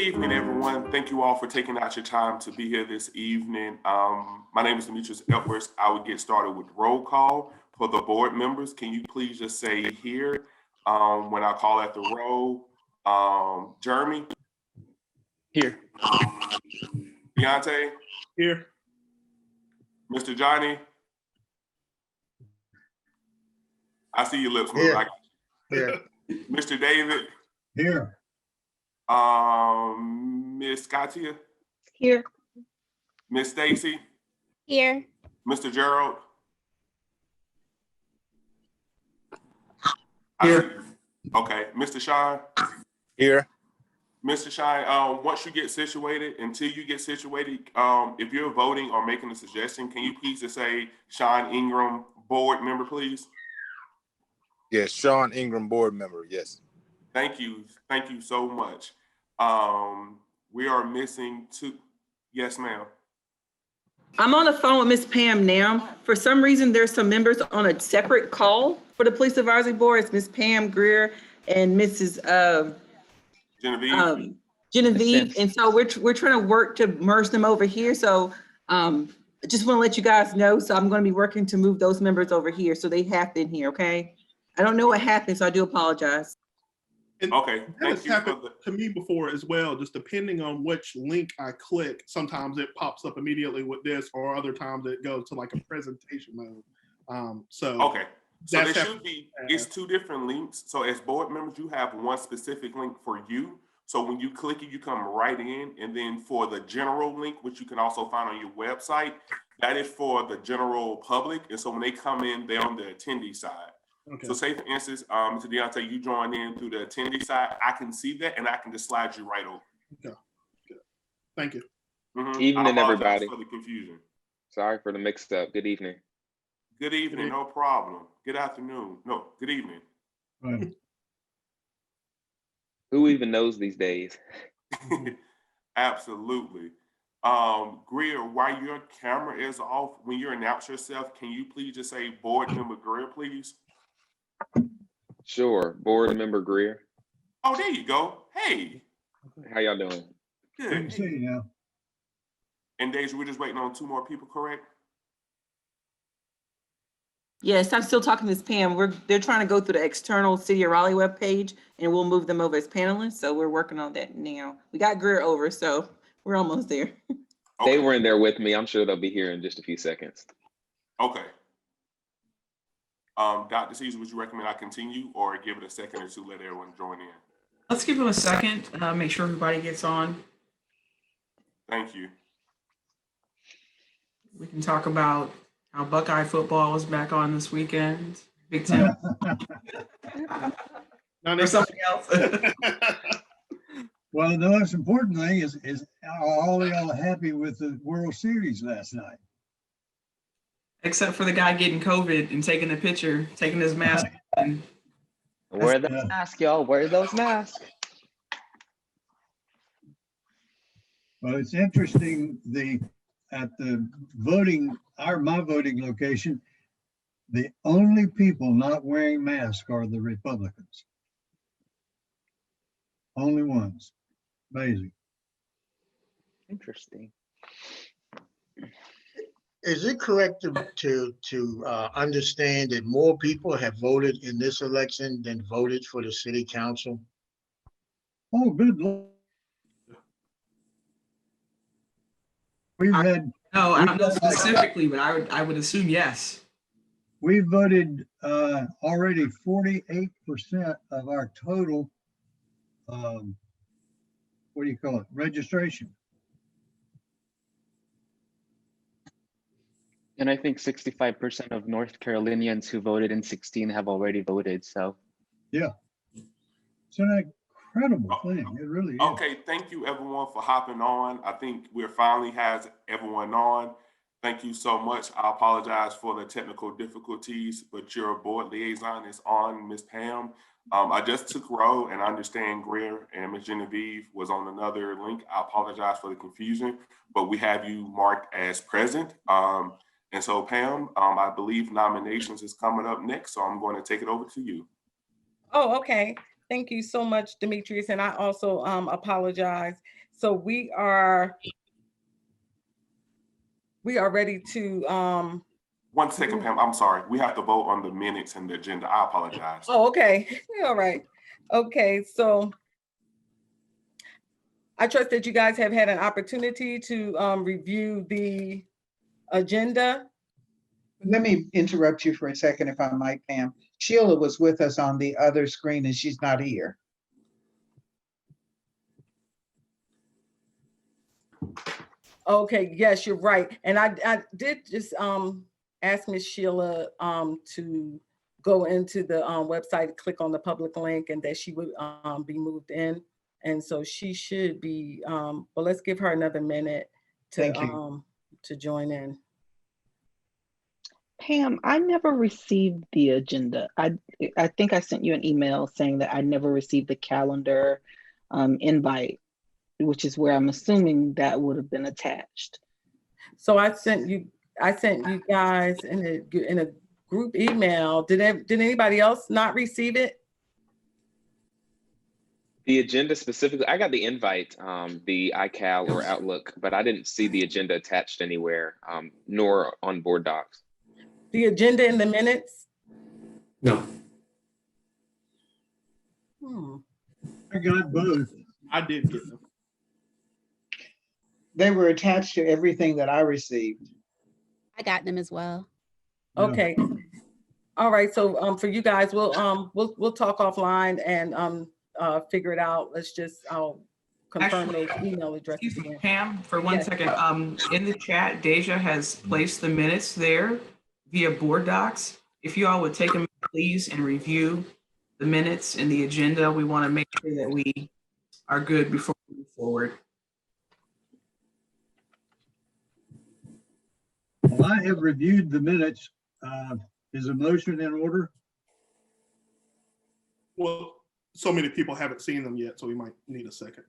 evening, everyone. Thank you all for taking out your time to be here this evening. My name is Demetrius Edwards. I would get started with roll call for the board members. Can you please just say here when I call at the roll? Jeremy? Here. Deontay? Here. Mr. Johnny? I see your lips move. Here. Here. Mr. David? Here. Miss Katia? Here. Miss Stacy? Here. Mr. Gerald? Here. Okay, Mr. Shine? Here. Mr. Shine, once you get situated, until you get situated, if you're voting or making a suggestion, can you please just say Sean Ingram, board member, please? Yes, Sean Ingram, board member. Yes. Thank you so much. We are missing two. Yes, ma'am. I'm on the phone with Miss Pam now. For some reason, there's some members on a separate call for the Police Advisory Board. It's Miss Pam Greer and Mrs. Genevieve. And so we're trying to work to merge them over here. So I just want to let you guys know. So I'm going to be working to move those members over here so they have in here, okay? I don't know what happened, so I do apologize. And Okay, that has thank you for happened the, to me before as well, just depending on which link I click. Sometimes it pops up immediately with this, or other times it goes to like a presentation mode. okay. So that's there should be, it's two different links. So as board members, you have one specific link for you. So when you click it, you come right in. And then for the general link, which you can also find on your website, that is for the general public. And so when they come in, they're on the attendee side. Okay. So say for instance, Mr. Deontay, you join in through the attendee side, I can see that and I can just slide you right over. Okay. Good. Thank you. Evening, I apologize everybody. for the confusion. Sorry for the mix up. Good evening. Good evening, no problem. Good afternoon. No, good evening. Right. Who even knows these days? Absolutely. Greer, while your camera is off, when you announce yourself, can you please just say board member Greer, please? Sure. Board member Greer. Oh, there you go. Hey. How y'all doing? Good to Good. see you now. And Deja, we're just waiting on two more people, correct? Yes, I'm still talking to Ms. Pam. They're trying to go through the external City of Raleigh webpage and we'll move them over as panelists. So we're working on that now. We got Greer over, so we're almost there. Okay. They were in there with me. I'm sure they'll be here in just a few seconds. Okay. Dr. Caesar, would you recommend I continue or give it a second or two, let everyone join in? Let's give them a second, make sure everybody gets on. Thank you. We can talk about how Buckeye football is back on this weekend. Big Ten or something else. Well, the most important thing is are all y'all happy with the World Series last night? Except for the guy getting COVID and taking the picture, taking his mask. And Wear the mask, y'all. Wear those masks. Well, it's interesting, at the voting, my voting location, the only people not wearing masks are the Republicans. Only ones. Amazing. Interesting. Is it correct to understand that more people have voted in this election than voted for the city council? Oh, good Lord. We've had, no, I don't know specifically, but I would assume yes. we voted already 48% of our total, what do you call it, registration. And I think 65% of North Carolinians who voted in 16 have already voted. So Yeah. It's an incredible thing. It really is. Okay, thank you everyone for hopping on. I think we're finally has everyone on. Thank you so much. I apologize for the technical difficulties, but your board liaison is on, Ms. Pam. I just took row and I understand Greer and Ms. Genevieve was on another link. I apologize for the confusion, but we have you marked as present. And so Pam, I believe nominations is coming up next, so I'm going to take it over to you. Oh, okay. Thank you so much, Demetrius, and I also apologize. So we are ready to 1 second, Pam, I'm sorry. We have to vote on the minutes and the agenda. I apologize. oh, okay. All right. Okay, so I trust that you guys have had an opportunity to review the agenda. Let me interrupt you for a second, if I might, Pam. Sheila was with us on the other screen and she's not here. Okay, yes, you're right. And I did just ask Miss Sheila to go into the website, click on the public link, and that she would be moved in. And so she should be, well, let's give her another minute to join in. Pam, I never received the agenda. I think I sent you an email saying that I never received the calendar invite, which is where I'm assuming that would have been attached. So I sent you guys in a group email. Did anybody else not receive it? The agenda specifically, I got the invite, the iCal or Outlook, but I didn't see the agenda attached anywhere, nor on board docs. The agenda in the minutes? No. I got both. I did get them. They were attached to everything that I received. I got them as well. Okay. All right. So for you guys, we'll talk offline and figure it out. I'll confirm those email addresses. Excuse me, again. Pam, for one Yes. second. In the chat, Deja has placed the minutes there via board docs. If you all would take a minute, please, and review the minutes and the agenda, we want to make sure that we are good before we move forward. Well, I have reviewed the minutes. Is a motion in order? Well, so many people haven't seen them yet, so we might need a second.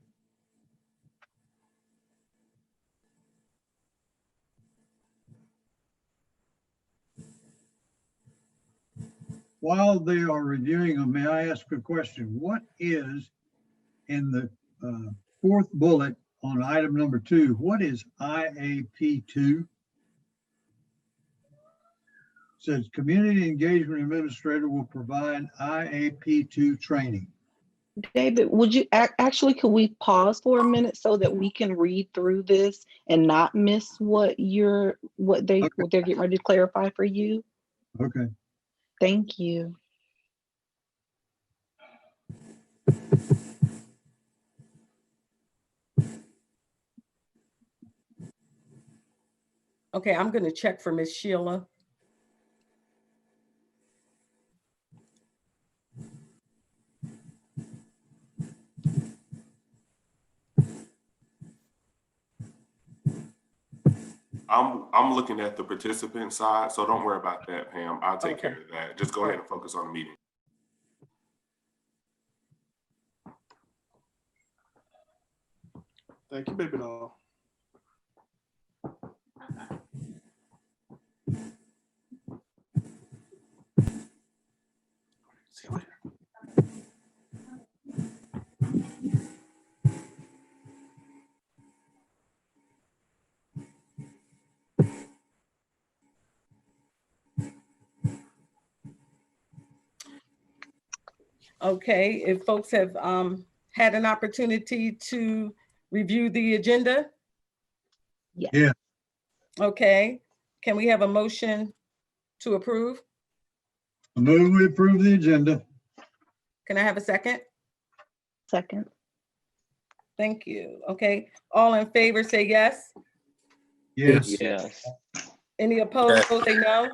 While they are reviewing them, may I ask a question? What is in the fourth bullet on item number 2? What is IAP2? Says Community Engagement Administrator will provide IAP2 training. David, would you actually, could we pause for a minute so that we can read through this and not miss what they're getting ready to clarify for you? Okay. Thank you. Okay, I'm going to check for Miss Sheila. I'm looking at the participant side, so don't worry about that, Pam. I'll take care of that. Just go ahead and focus on the meeting. Thank you, baby doll. See you later. Okay, if folks have had an opportunity to review the agenda? Yes. Yeah. Okay, can we have a motion to approve? I move we approve the agenda. Can I have a second? Second. Thank you. Okay, all in favor say yes. Yes. Yes. Any opposed, say no.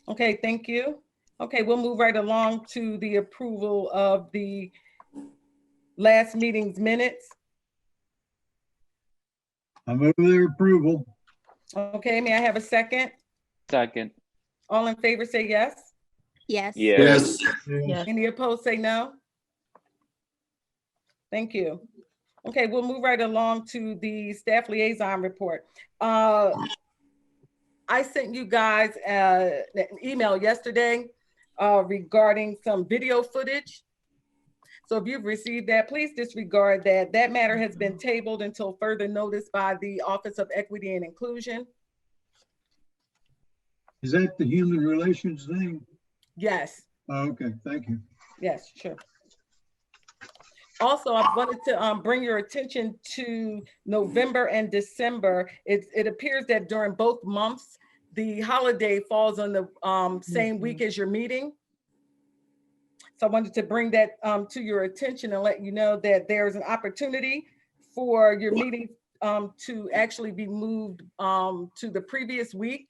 Okay, thank you. Okay, we'll move right along to the approval of the last meeting's minutes. I move their approval. Okay, may I have a second? Second. All in favor say yes. Yes. Yes. Yes. Any opposed say no. Thank you. Okay, we'll move right along to the staff liaison report. I sent you guys an email yesterday regarding some video footage So if you've received that, please disregard that. That matter has been tabled until further notice by the Office of Equity and Inclusion. Is that the human relations thing? Yes, Oh, okay, thank you. yes, sure. Also, I wanted to bring your attention to November and December. It appears that during both months, the holiday falls on the same week as your meeting. So I wanted to bring that to your attention and let you know that there's an opportunity for your meeting to actually be moved to the previous week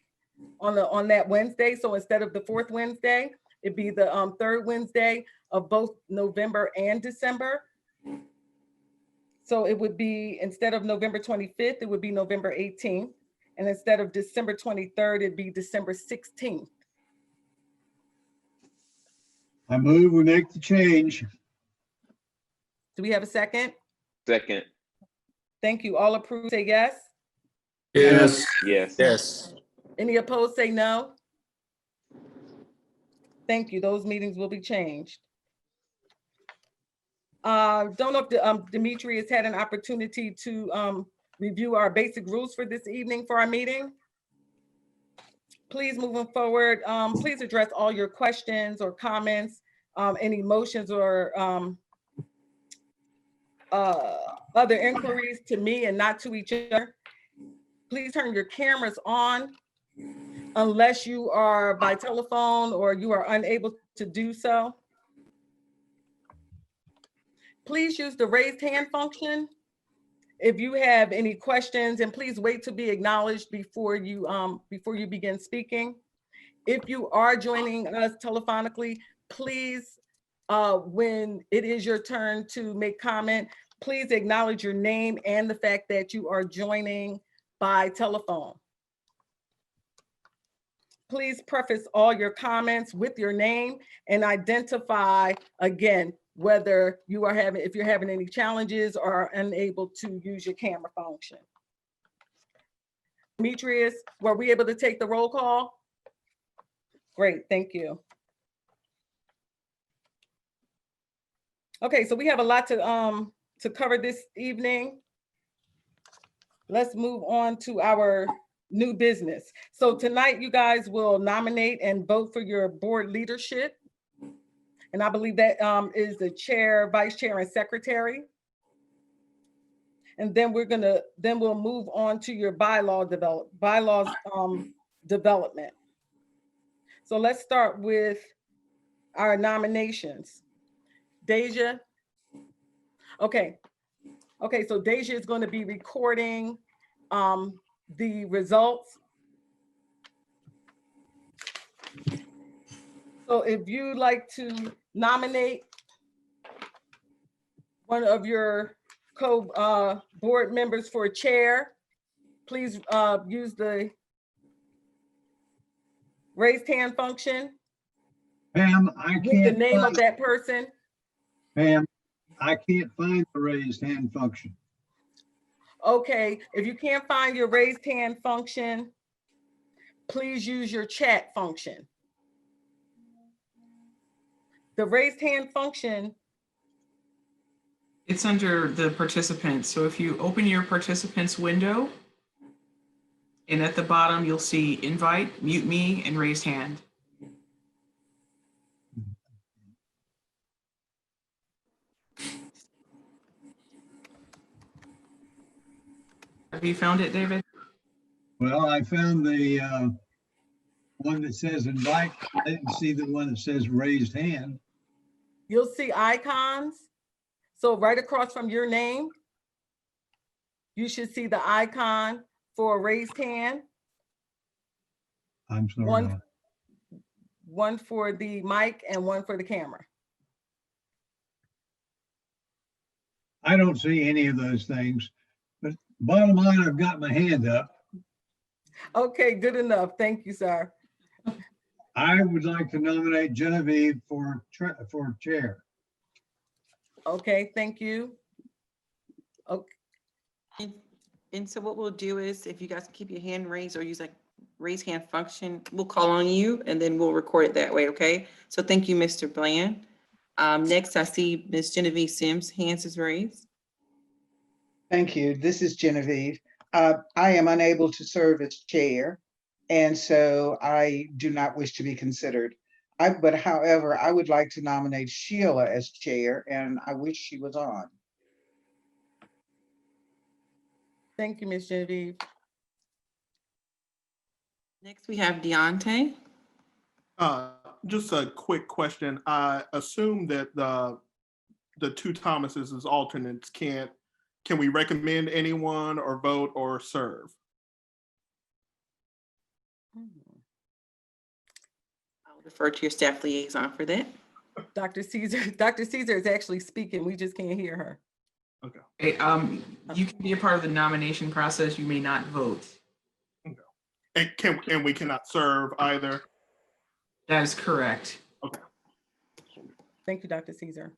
on that Wednesday. So instead of the fourth Wednesday, it'd be the third Wednesday of both November and December. So it would be, instead of November 25th, it would be November 18th. And instead of December 23rd, it'd be December 16th. I move we make the change. Do we have a second? Second. Thank you. All approved, say yes. Yes. Yes. Yes. Any opposed, say no. Thank you. Those meetings will be changed. Don't know if Dimitri has had an opportunity to review our basic rules for this evening for our meeting. Please, moving forward, please address all your questions or comments, any motions or other inquiries to me and not to each other. Please turn your cameras on unless you are by telephone or you are unable to do so. Please use the raised hand function if you have any questions, and please wait to be acknowledged before you begin speaking. If you are joining us telephonically, please, when it is your turn to make comment, please acknowledge your name and the fact that you are joining by telephone. Please preface all your comments with your name and identify, again, whether you are having, if you're having any challenges or are unable to use your camera function. Demetrius, were we able to take the roll call? Great, thank you. Okay, so we have a lot to cover this evening. Let's move on to our new business. So tonight you guys will nominate and vote for your board leadership. And I believe that is the chair, vice chair, and secretary. And then we'll move on to your bylaws development. So let's start with our nominations. Deja. Okay, so Deja is going to be recording the results. So if you'd like to nominate one of your board members for chair, please use the raised hand function. Pam, I With can't. the name of that person. Pam, I can't find the raised hand function. Okay, if you can't find your raised hand function, please use your chat function. The raised hand function. It's under the participants. So if you open your participants window, and at the bottom, you'll see invite, mute me, and raised hand. Have you found it, David? Well, I found the one that says invite. I didn't see the one that says raised hand. You'll see icons. So right across from your name, you should see the icon for a raised hand. I'm sorry. One for the mic and one for the camera. I don't see any of those things, but bottom line, I've got my hand up. Okay, good enough. Thank you, sir. I would like to nominate Genevieve for chair. Okay, thank you. Okay. And so what we'll do is, if you guys keep your hand raised or use like raise hand function, we'll call on you and then we'll record it that way, okay? So thank you, Mr. Bland. Next, I see Ms. Genevieve Sims, hands is raised. Thank you. This is Genevieve. I am unable to serve as chair, and so I do not wish to be considered. But however, I would like to nominate Sheila as chair, and I wish she was on. Thank you, Ms. Genevieve. Next, we have Deontay. Just a quick question. I assume that the two Thomases as alternates can we recommend anyone or vote or serve? I'll defer to your staff liaison for that. Dr. Caesar is actually speaking. We just can't hear her. Okay. Hey, you can be a part of the nomination process. You may not vote. Okay. And we cannot serve either? That is correct. Okay. Thank you, Dr. Caesar.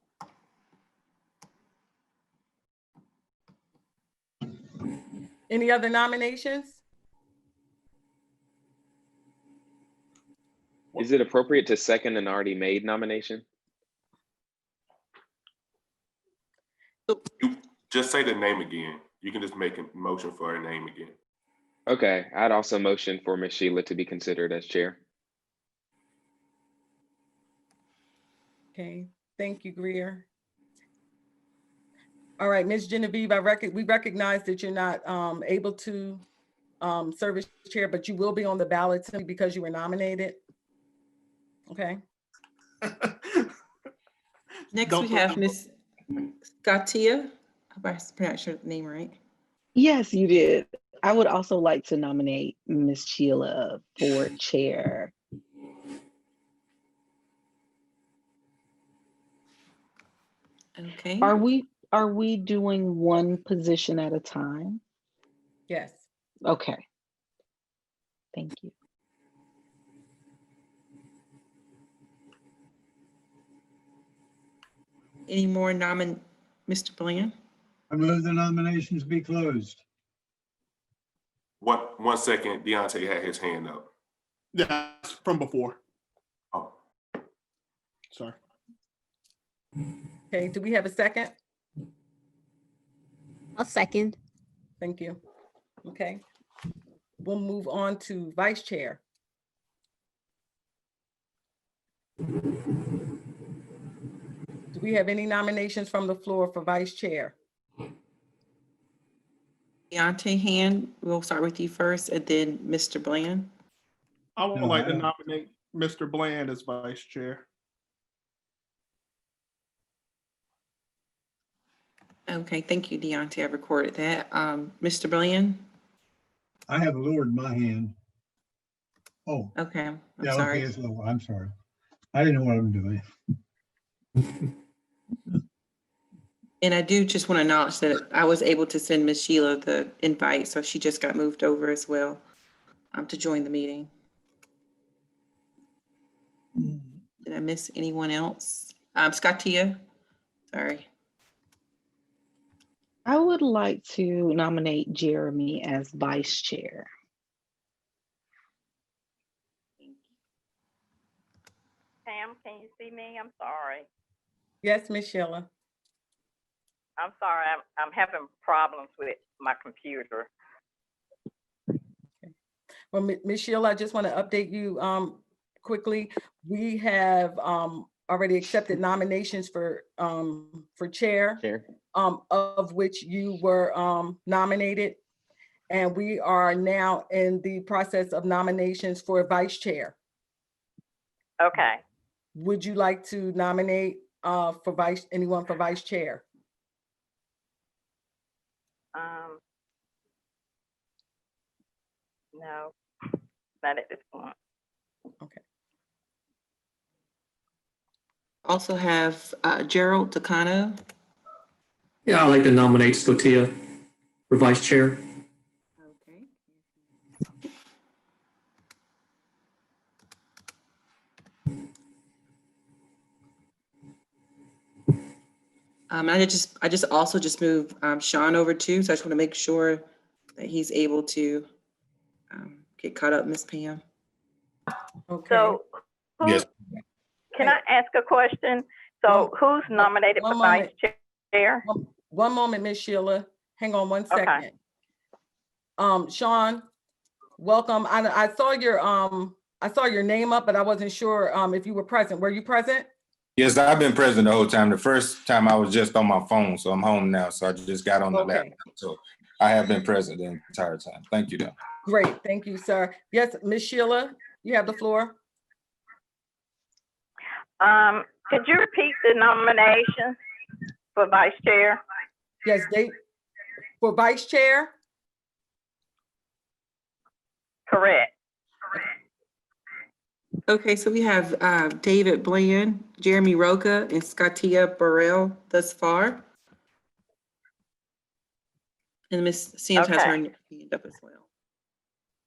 Any other nominations? Is it appropriate to second an already made nomination? You just say the name again. You can just make a motion for her name again. Okay, I'd also motion for Ms. Sheila to be considered as chair. Okay, thank you, Greer. All right, Ms. Genevieve, we recognize that you're not able to serve as chair, but you will be on the ballot simply because you were nominated. Okay. Next, we have Ms. Scatia. I hope I pronounced your name right. Yes, you did. I would also like to nominate Ms. Sheila for chair. Okay. Are we doing one position at a time? Yes. Okay. Thank you. Any more Mr. Bland? I move the nominations be closed. One second, Deontay had his hand up. That's from before. Oh. Sorry. Okay, do we have a second? I'll second. Thank you. Okay. We'll move on to vice chair. Do we have any nominations from the floor for vice chair? Deontay hand, we'll start with you first and then Mr. Bland. I would like to nominate Mr. Bland as vice chair. Okay, thank you, Deontay. I recorded that. Mr. Bland? I have lowered my hand. Oh. Okay, I'm yeah, sorry. okay, it's low. I'm sorry. I didn't know what I'm doing. And I do just want to acknowledge that I was able to send Ms. Sheila the invite, so she just got moved over as well to join the meeting. Did I miss anyone else? Scatia, sorry. I would like to nominate Jeremy as vice chair. Pam, can you see me? I'm sorry. Yes, Ms. Sheila. I'm sorry. I'm having problems with my computer. Okay. Well, Ms. Sheila, I just want to update you quickly. We have already accepted nominations for chair, of which you were nominated. And we are now in the process of nominations for vice chair. Okay. Would you like to nominate anyone for vice chair? No, not at this point. Okay. Also have Gerald Takano. Yeah, I'd like to nominate Scotia for vice chair. Okay. I just also moved Sean over too, so I just want to make sure that he's able to get caught up, Miss Pam. Okay. So, Yes. can I ask a question? So who's nominated one for vice moment. chair? One moment, Miss Sheila. Hang on one Okay. second. Sean, welcome. I saw your name up, but I wasn't sure if you were present. Were you present? Yes, I've been present the whole time. The first time I was just on my phone, so I'm home now. So I just got on the Okay. laptop. So I have been present the entire time. Thank you, though. Great, thank you, sir. Yes, Miss Sheila, you have the floor. Could you repeat the nomination for vice chair? Yes, for vice chair? Correct. Okay, so we have David Bland, Jeremy Roca, and Scotia Burrell thus far. And Ms. Sims has her hand up as well.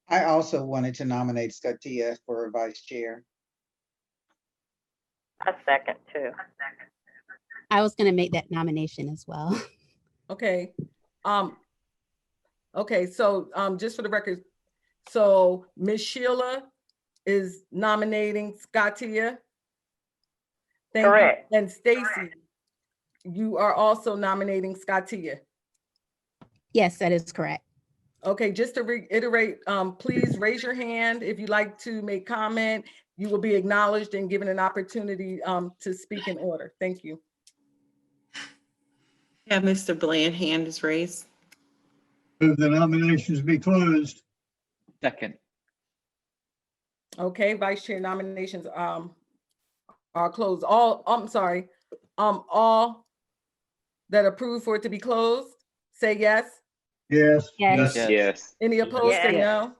I also wanted to nominate Scotia for vice chair. A second too. I was gonna make that nomination as well. Okay. Okay, so just for the record, so Ms. Sheila is nominating Scotia. Thank Correct. you. And Stacy, you are also nominating Scotia. Yes, that is correct. Okay, just to reiterate, please raise your hand if you'd like to make comment. You will be acknowledged and given an opportunity to speak in order. Thank you. Yeah, Mr. Bland, hand is raised. Move the nominations be closed. Second. Okay, vice chair nominations are closed. All that approve for it to be closed, say yes. Yes. Yes. Yes. Any opposed, say Yes. no.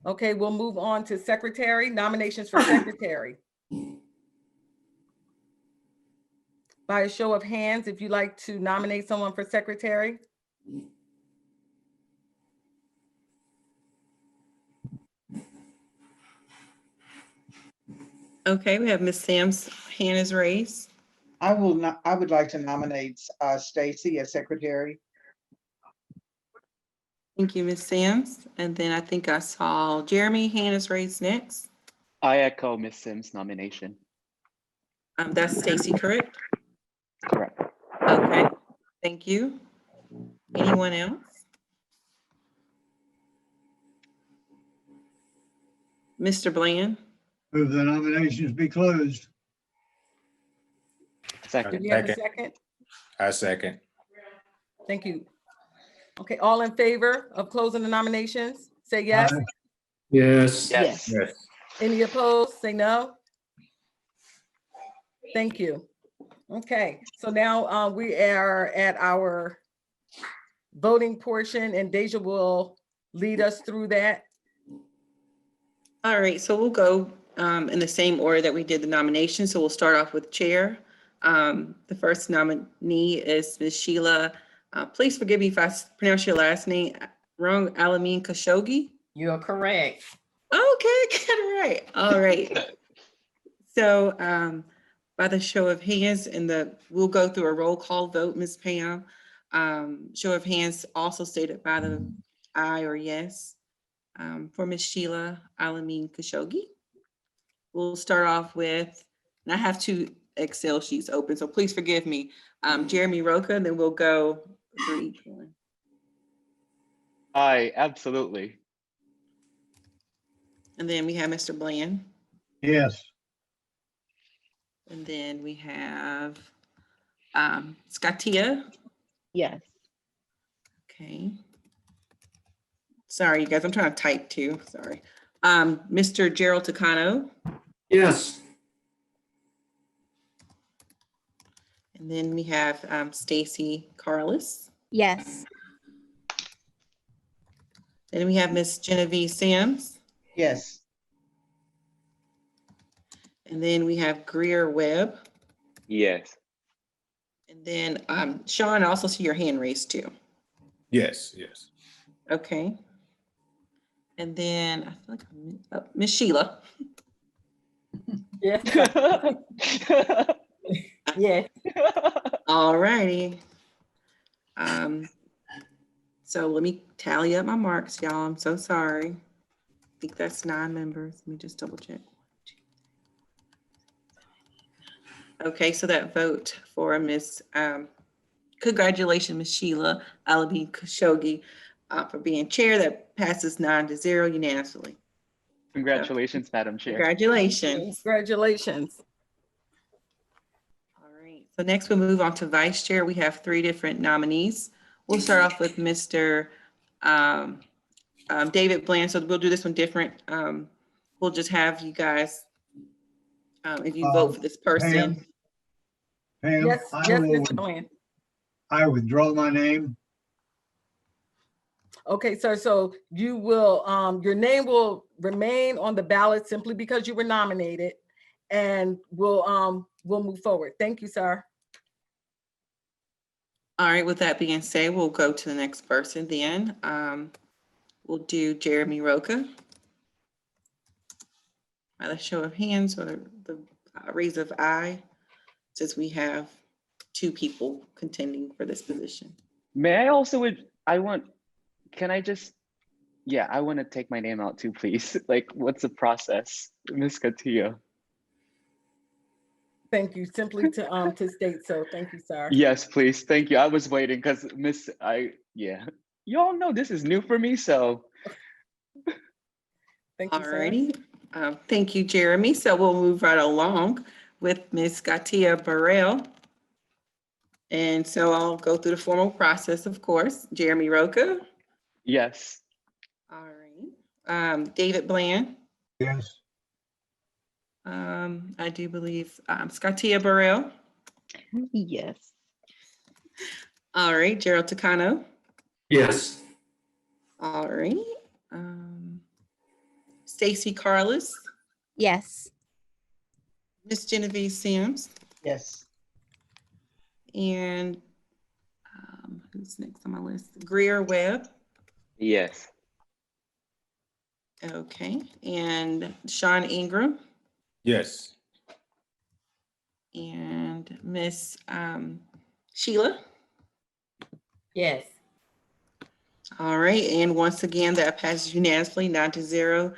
Okay, we'll move on to secretary, nominations for secretary. By a show of hands, if you'd like to nominate someone for secretary. Okay, we have Ms. Sims' hand is raised. I would like to nominate Stacy as secretary. Thank you, Ms. Sims. And then I think I saw Jeremy, hand is raised next. I echo Ms. Sims' nomination. That's Stacy, correct? Correct. Okay, thank you. Anyone else? Mr. Bland? Move the nominations be closed. Second. Do we have a second? I second. Thank you. Okay, all in favor of closing the nominations, say yes. Aye. Yes. Yes. Yes. Any opposed, say no. Thank you. Okay, so now we are at our voting portion and Deja will lead us through that. All right, so we'll go in the same order that we did the nomination. So we'll start off with chair. The first nominee is Ms. Sheila. Please forgive me if I pronounce your last name wrong, Alameen Khashoggi. You're correct. Okay, get it right. All right. So by the show of hands we'll go through a roll call vote, Ms. Pam. Show of hands also stated by the aye or yes. For Ms. Sheila Alameen Khashoggi. We'll start off with, and I have two Excel sheets open, so please forgive me. Jeremy Roca, and then we'll go through each one. Aye, absolutely. And then we have Mr. Bland. Yes. And then we have Scotia. Yes. Okay. Sorry, you guys, I'm trying to type too, sorry. Mr. Gerald Takano. Yes. And then we have Stacy Carlis. Yes. Then we have Miss Genevieve Sims. Yes. And then we have Greer Webb. Yes. And then Sean, I also see your hand raised too. Yes, yes. Okay. And then I feel like Miss Sheila. Yeah. Yeah. All righty. So let me tally up my marks, y'all. I'm so sorry. I think that's 9 members. Let me just double check. Okay, so that vote for congratulations, Miss Sheila Alabi Khashoggi, for being chair. That passes 9-0 unanimously. Congratulations, Madam Chair. Congratulations. Congratulations. All right, so next we'll move on to vice chair. We have 3 different nominees. We'll start off with Mr. David Bland. So we'll do this one different. We'll just have you guys, if you vote for this person. Pam, Yes, Mr. Bland. I withdraw my name. Okay, sir, so you will, your name will remain on the ballot simply because you were nominated, and we'll move forward. Thank you, sir. All right, with that being said, we'll go to the next person then. We'll do Jeremy Roca. By the show of hands or the raise of eye, since we have 2 people contending for this position. May I also, I want to take my name out too, please. Like, what's the process, Ms. Castillo? Thank you. Simply to state so. Thank you, sir. Yes, please. Thank you. I was waiting because you all know this is new for me, so. Thank you, All righty. Thank you, Jeremy. So we'll move right along with Ms. Katia Burrell. And so I'll go through the formal process, of course. Jeremy Roca. Yes. All right. David Bland. Yes. I do believe Skatia Burrell. Yes. All right, Gerald Takano. Yes. All right. Stacy Carlos. Yes. Miss Genevieve Sims. Yes. And who's next on my list? Greer Webb. Yes. Okay. And Sean Ingram. Yes. And Miss Sheila. Yes. All right. And once again, that passes unanimously, 9-0.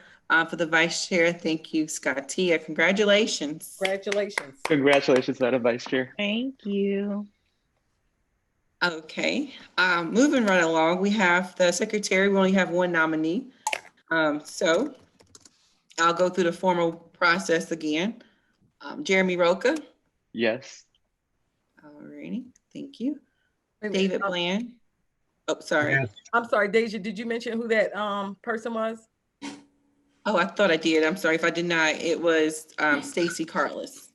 For the vice chair, thank you, Scottia. Congratulations. Congratulations. Congratulations, Madam Vice Chair. Thank you. Okay. Moving right along, we have the secretary. We only have 1 nominee. So I'll go through the formal process again. Jeremy Roca. Yes. All righty. Thank you. Wait a David minute. Bland. Oh, sorry. Yes. I'm sorry, Deja, did you mention who that person was? Oh, I thought I did. I'm sorry if I did not. It was Stacy Carlos.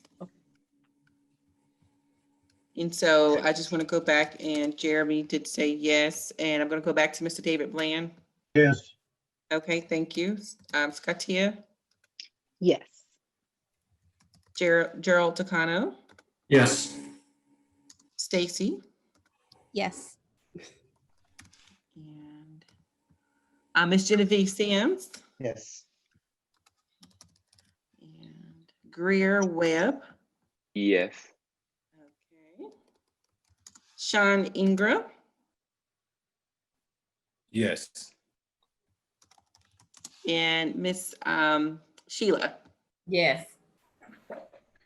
And so I just want to go back, and Jeremy did say yes. And I'm going to go back to Mr. David Bland. Yes. Okay, thank you. Skatia. Yes. Gerald Takano. Yes. Stacy. Yes. And Miss Genevieve Sims. Yes. And Greer Webb. Yes. Okay. Sean Ingram. Yes. And Miss Sheila. Yes.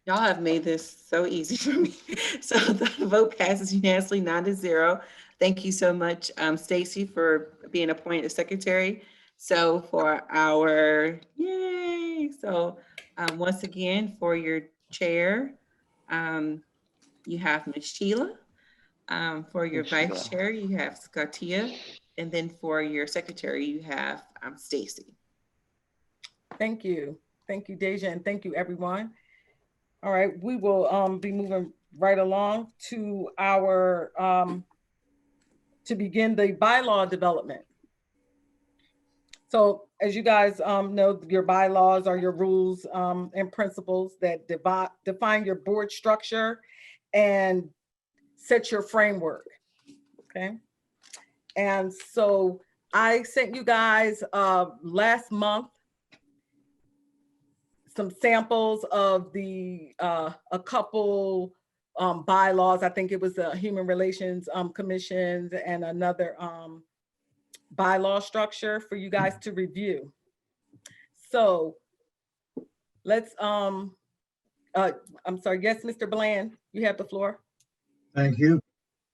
Y'all have made this so easy for me. So the vote passes unanimously, 9-0. Thank you so much, Stacy, for being appointed secretary. So for our, yay. So once again, for your chair, you have Ms. Sheila. For your Ms. vice Sheila. chair, you have Skatia. And then for your secretary, you have Stacy. Thank you. Thank you, Deja, and thank you, everyone. All right, we will be moving right along to our, to begin the bylaw development. So as you guys know, your bylaws are your rules and principles that define your board structure and set your framework, okay? And so I sent you guys last month some samples of the a couple bylaws. I think it was the Human Relations Commissions and another bylaw structure for you guys to review. So let's I'm sorry, yes, Mr. Bland, you have the floor. Thank you.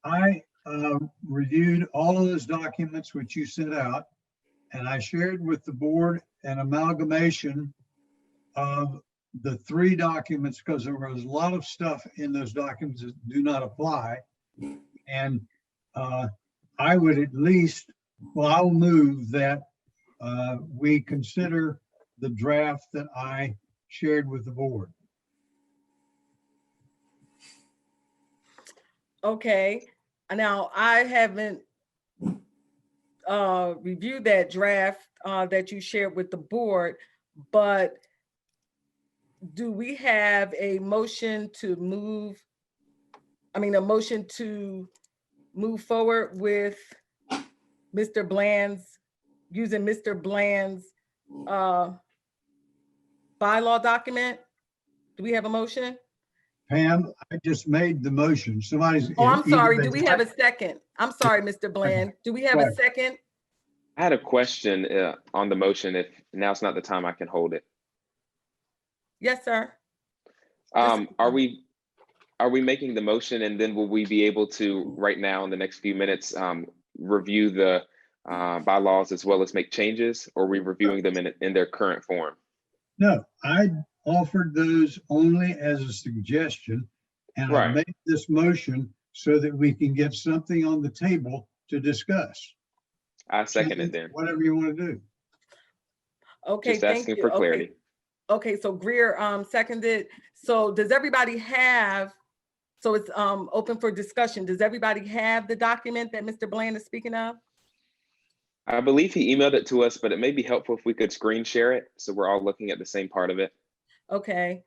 I reviewed all of those documents which you sent out, and I shared with the board an amalgamation of the 3 documents because there was a lot of stuff in those documents that do not apply. And I would at least, well, I'll move that we consider the draft that I shared with the board. Okay, now I haven't reviewed that draft that you shared with the board, but do we have a motion to move, a motion to move forward with Mr. Bland's, using Mr. Bland's bylaw document? Do we have a motion? Pam, I just made the motion. Somebody's. Oh, I'm either sorry. they- Do we have a second? I'm sorry, Mr. Bland. Do we have a Right. second? I had a question on the motion. If now's not the time, I can hold it. Yes, sir. Are we making the motion, and then will we be able to, right now in the next few minutes, review the bylaws as well as make changes, or are we reviewing them in their current form? No, I offered those only as a suggestion, and I Right. made this motion so that we can get something on the table to discuss. I second it then. Whatever you want to do. Okay, Just thank asking you. for clarity. Okay, so Greer seconded. So does everybody have, so it's open for discussion. Does everybody have the document that Mr. Bland is speaking of? I believe he emailed it to us, but it may be helpful if we could screen share it so we're all looking at the same part of it. Okay,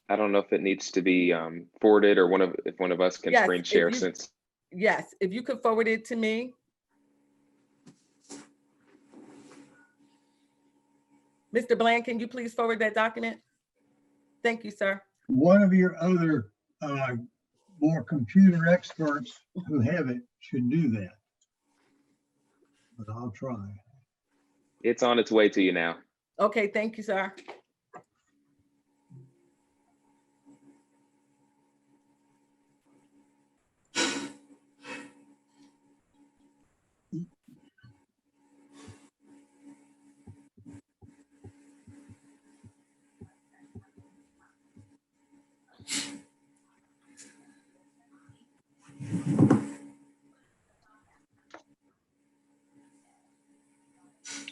I don't know if it needs to be forwarded, or if one of us can Yes, screen if share, you- since yes, if you could forward it to me. Mr. Bland, can you please forward that document? Thank you, sir. One of your other more computer experts who have it should do that. But I'll try. it's on its way to you now. Okay, thank you, sir.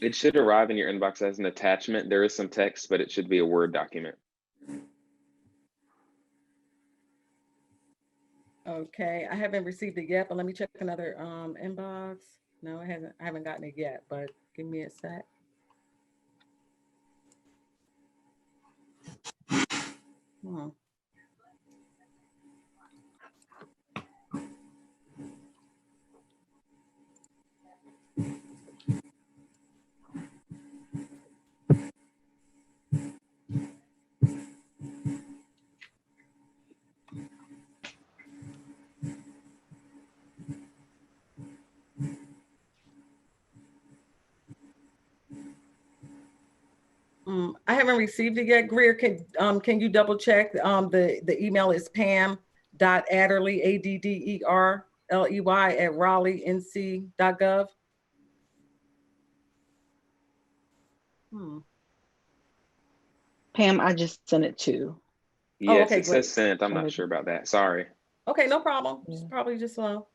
It should arrive in your inbox as an attachment. There is some text, but it should be a Word document. Okay, I haven't received it yet, but let me check another inbox. No, I haven't gotten it yet, but give me a sec. Hmm. I haven't received it yet. Greer, can you double check? The email is pam.adderley, ADDERLEY at RaleighNC.gov. Pam, I just sent it to. Yes, okay, it great. says sent. I'm not Maybe- sure about that. Sorry. Okay, no problem. It's Yeah. probably just slow.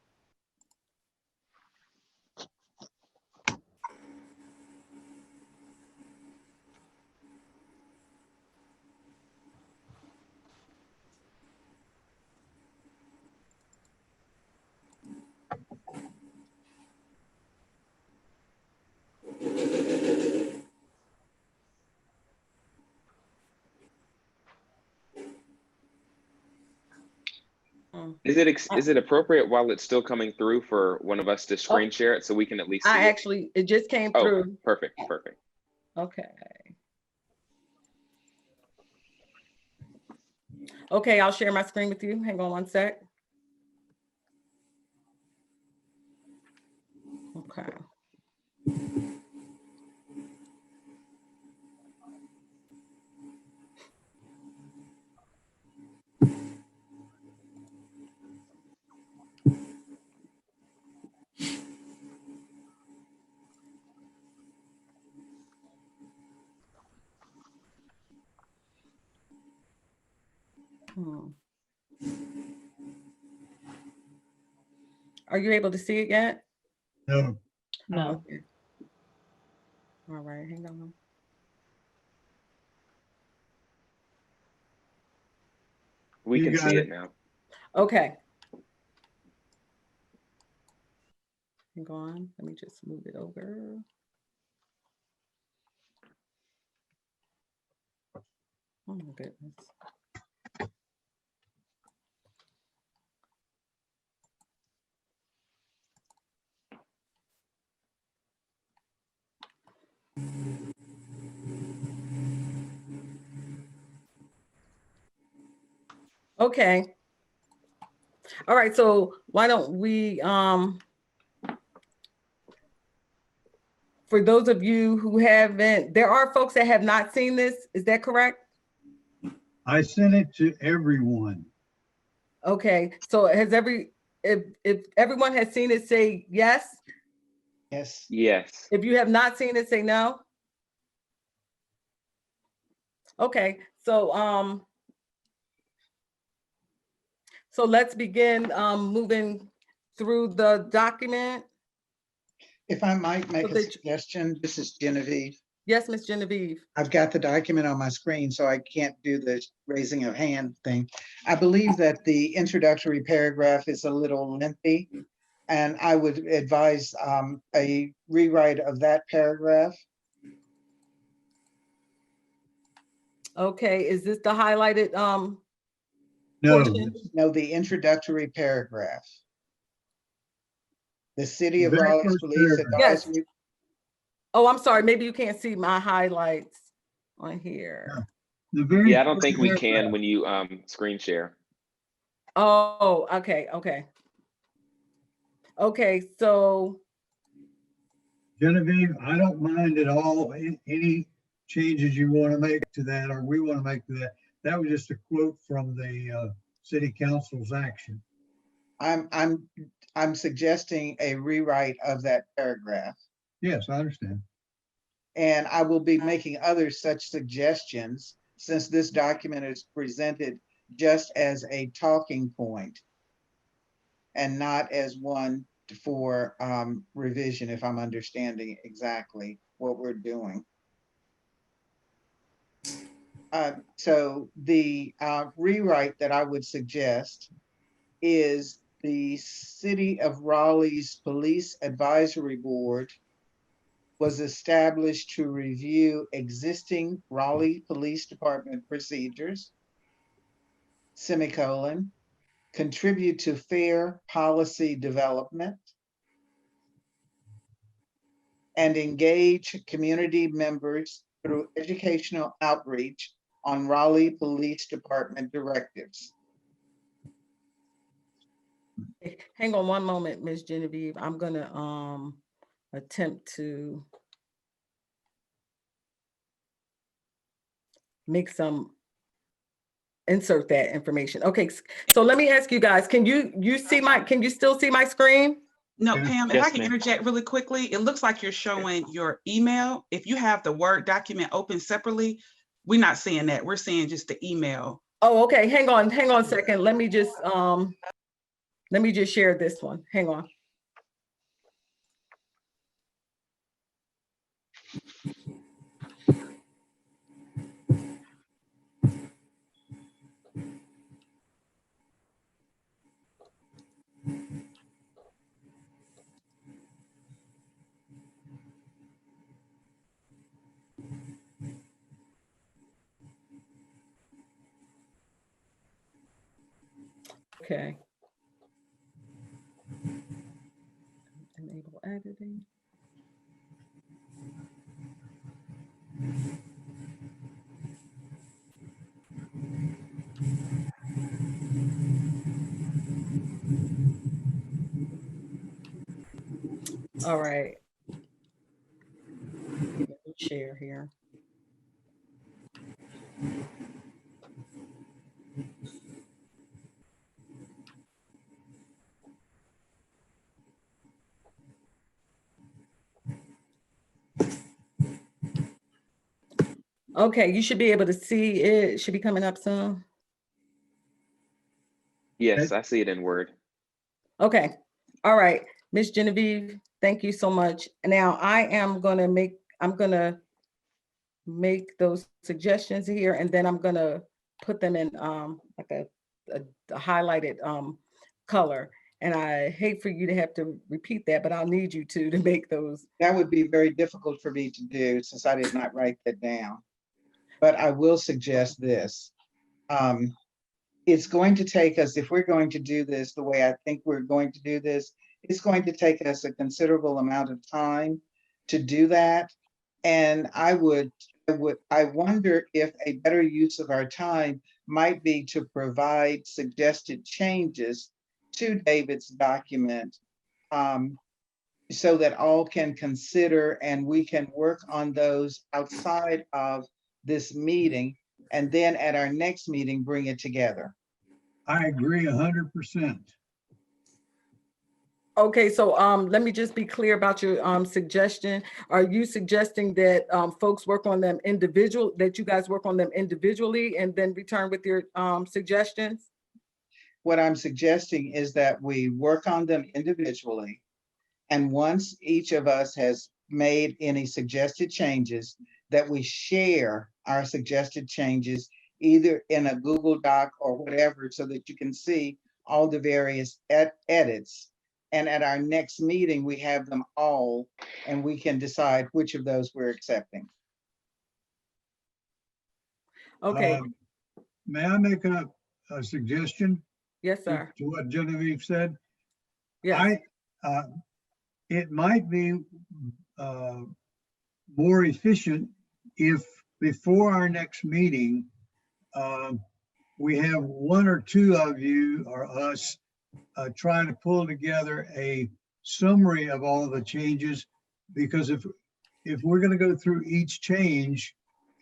Is it appropriate while it's still coming through for one of us to screen share it so we can at least see it? It just came Oh, through. perfect. Okay. Okay, I'll share my screen with you. Hang on one sec. Okay. Are you able to see it yet? No. No. Okay. All right, hang on. We You can got see it. it now. Okay. Hang on, let me just move it over. Oh my goodness. Okay. All right, so why don't we, for those of you who haven't, there are folks that have not seen this, is that correct? I sent it to everyone. Okay, so has if everyone has seen it, say yes. Yes. Yes. If you have not seen it, say no. Okay, so so let's begin moving through the document. If I might make So a that- suggestion, this is Genevieve. Yes, Miss Genevieve. I've got the document on my screen, so I can't do the raising of hand thing. I believe that the introductory paragraph is a little lengthy, and I would advise a rewrite of that paragraph. Okay, is this the highlighted No. portion? No, the introductory paragraph. The City of Very Raleigh's first Police paragraph. Yes. Advisory. Oh, I'm sorry, maybe you can't see my highlights on here. The very Yeah, I don't first think we paragraph. can when you screen share. Oh, okay, okay. Okay, so, Genevieve, I don't mind at all any changes you want to make to that or we want to make to that. That was just a quote from the city council's action. I'm suggesting a rewrite of that paragraph. Yes, I understand. And I will be making other such suggestions since this document is presented just as a talking point and not as one for revision, if I'm understanding exactly what we're doing. So the rewrite that I would suggest is the City of Raleigh's Police Advisory Board was established to review existing Raleigh Police Department procedures, semicolon, contribute to fair policy development, and engage community members through educational outreach on Raleigh Police Department directives. hang on one moment, Ms. Genevieve. I'm gonna attempt to make insert that information. Okay, so let me ask you guys, can you still see my screen? No, Yeah. Pam, if Yes, I can ma'am. interject really quickly, it looks like you're showing your email. If you have the Word document open separately, we're not seeing that. We're seeing just the email. Oh, okay, hang on a second. Let me just share this one. Hang on. Okay. Enable editing. All right. Let me share here. Okay, you should be able to see it. It should be coming up soon. Yes, I see it in Word. Okay, all right, Miss Genevieve, thank you so much. Now I'm gonna make those suggestions here, and then I'm gonna put them in like a highlighted color. And I hate for you to have to repeat that, but I'll need you to make those. That would be very difficult for me to do since I did not write that down. But I will suggest this. It's going to take us, if we're going to do this the way I think we're going to do this, it's going to take us a considerable amount of time to do that. And I wonder if a better use of our time might be to provide suggested changes to David's document, so that all can consider and we can work on those outside of this meeting, and then at our next meeting, bring it together. I agree 100%. Okay, so let me just be clear about your suggestion. Are you suggesting that folks work on them that you guys work on them individually and then return with your suggestions? What I'm suggesting is that we work on them individually. And once each of us has made any suggested changes, that we share our suggested changes either in a Google Doc or whatever, so that you can see all the various edits. And at our next meeting, we have them all, and we can decide which of those we're accepting. Okay. May I make a suggestion? Yes, sir. To what Genevieve said? Yes. It might be more efficient if before our next meeting, we have one or two of you or us trying to pull together a summary of all the changes, because if we're going to go through each change,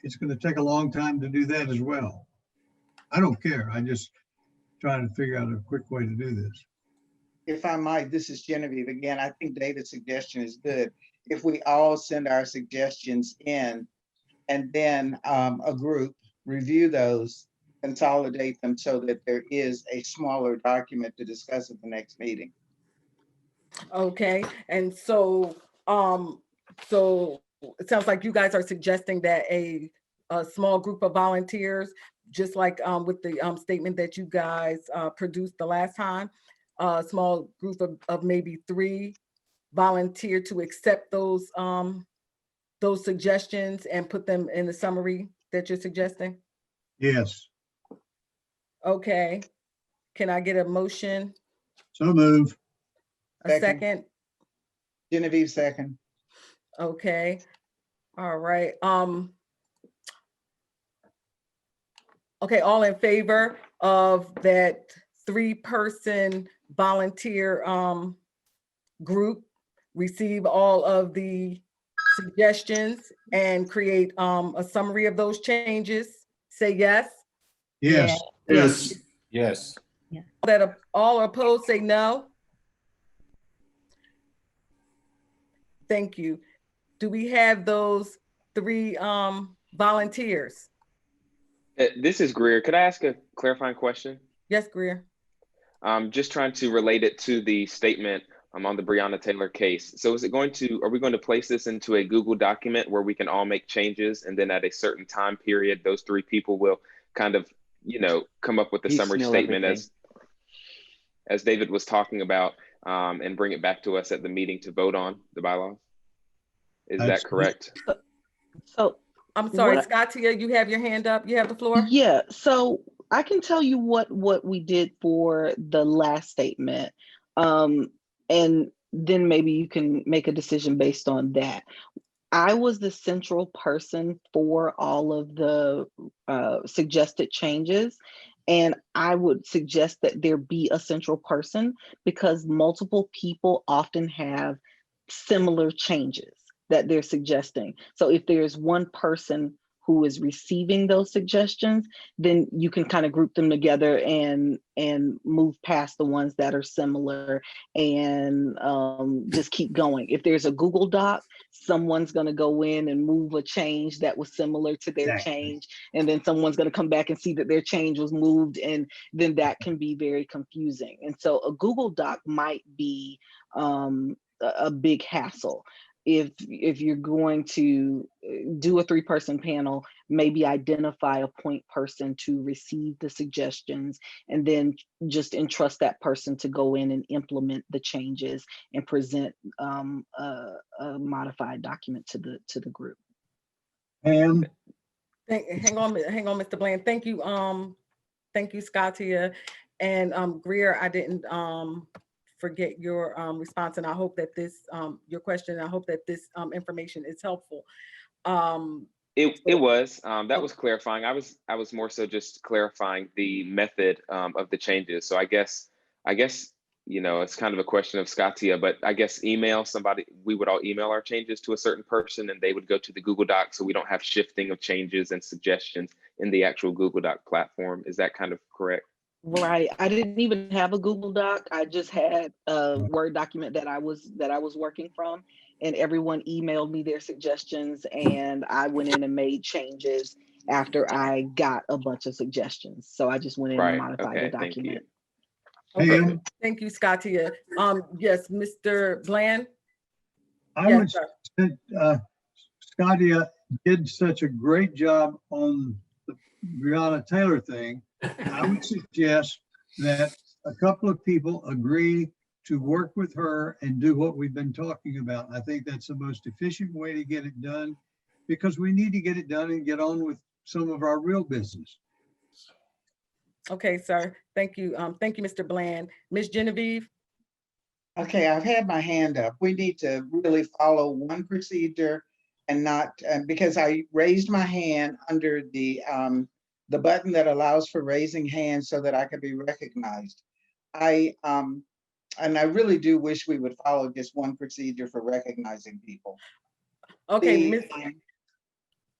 it's going to take a long time to do that as well. I don't care. I'm just trying to figure out a quick way to do this. If I might, this is Genevieve again. I think David's suggestion is good. If we all send our suggestions in, and then a group review those, consolidate them so that there is a smaller document to discuss at the next meeting. Okay, and so it sounds like you guys are suggesting that a small group of volunteers, just like with the statement that you guys produced the last time, a small group of maybe 3 volunteer to accept those suggestions and put them in the summary that you're suggesting? Yes. Okay, can I get a motion? So move. A second? Genevieve, second. Okay, all right. Okay, all in favor of that 3-person volunteer group receive all of the suggestions and create a summary of those changes? Say yes. Yes. Yes. Yes. That all opposed, say no. Thank you. Do we have those 3 volunteers? This is Greer. Could I ask a clarifying question? Yes, Greer. Just trying to relate it to the statement on the Breonna Taylor case. So are we going to place this into a Google document where we can all make changes, and then at a certain time period, those 3 people will kind of, come up with a summary statement as David was talking about, and bring it back to us at the meeting to vote on the bylaws? Is that correct? So I'm sorry, Scotia, you have your hand up. You have the floor. Yeah, so I can tell you what we did for the last statement. And then maybe you can make a decision based on that. I was the central person for all of the suggested changes. And I would suggest that there be a central person, because multiple people often have similar changes that they're suggesting. So if there's one person who is receiving those suggestions, then you can kind of group them together and move past the ones that are similar and just keep going. If there's a Google Doc, someone's going to go in and move a change that was similar to their change, and then someone's going to come back and see that their change was moved, and then that can be very confusing. And so a Google Doc might be a big hassle. If you're going to do a 3-person panel, maybe identify a point person to receive the suggestions, and then just entrust that person to go in and implement the changes and present a modified document to the group. Hang on, Mr. Bland. Thank you, Scatia. And Greer, I didn't forget your response, and I hope that this your question. I hope that this information is helpful. It was that was clarifying. I was more so just clarifying the method of the changes. So I guess you know, it's kind of a question of Scatia, but I guess email somebody. We would all email our changes to a certain person, and they would go to the Google Doc, so we don't have shifting of changes and suggestions in the actual Google Doc platform. Is that kind of correct? Right. I didn't even have a Google Doc. I just had a Word document that I was working from, and everyone emailed me their suggestions, and I went in and made changes after I got a bunch of suggestions. So I just went in and modified the document. Okay. Thank you, Scatia. Yes, Mr. Bland. I would say Scatia did such a great job on the Breonna Taylor thing. I would suggest that a couple of people agree to work with her and do what we've been talking about. I think that's the most efficient way to get it done, because we need to get it done and get on with some of our real business. Okay, sir. Thank you. Thank you, Mr. Bland. Ms. Genevieve. Okay, I've had my hand up. We need to really follow one procedure and not, because I raised my hand under the button that allows for raising hands so that I could be recognized. And I really do wish we would follow just one procedure for recognizing people. Okay,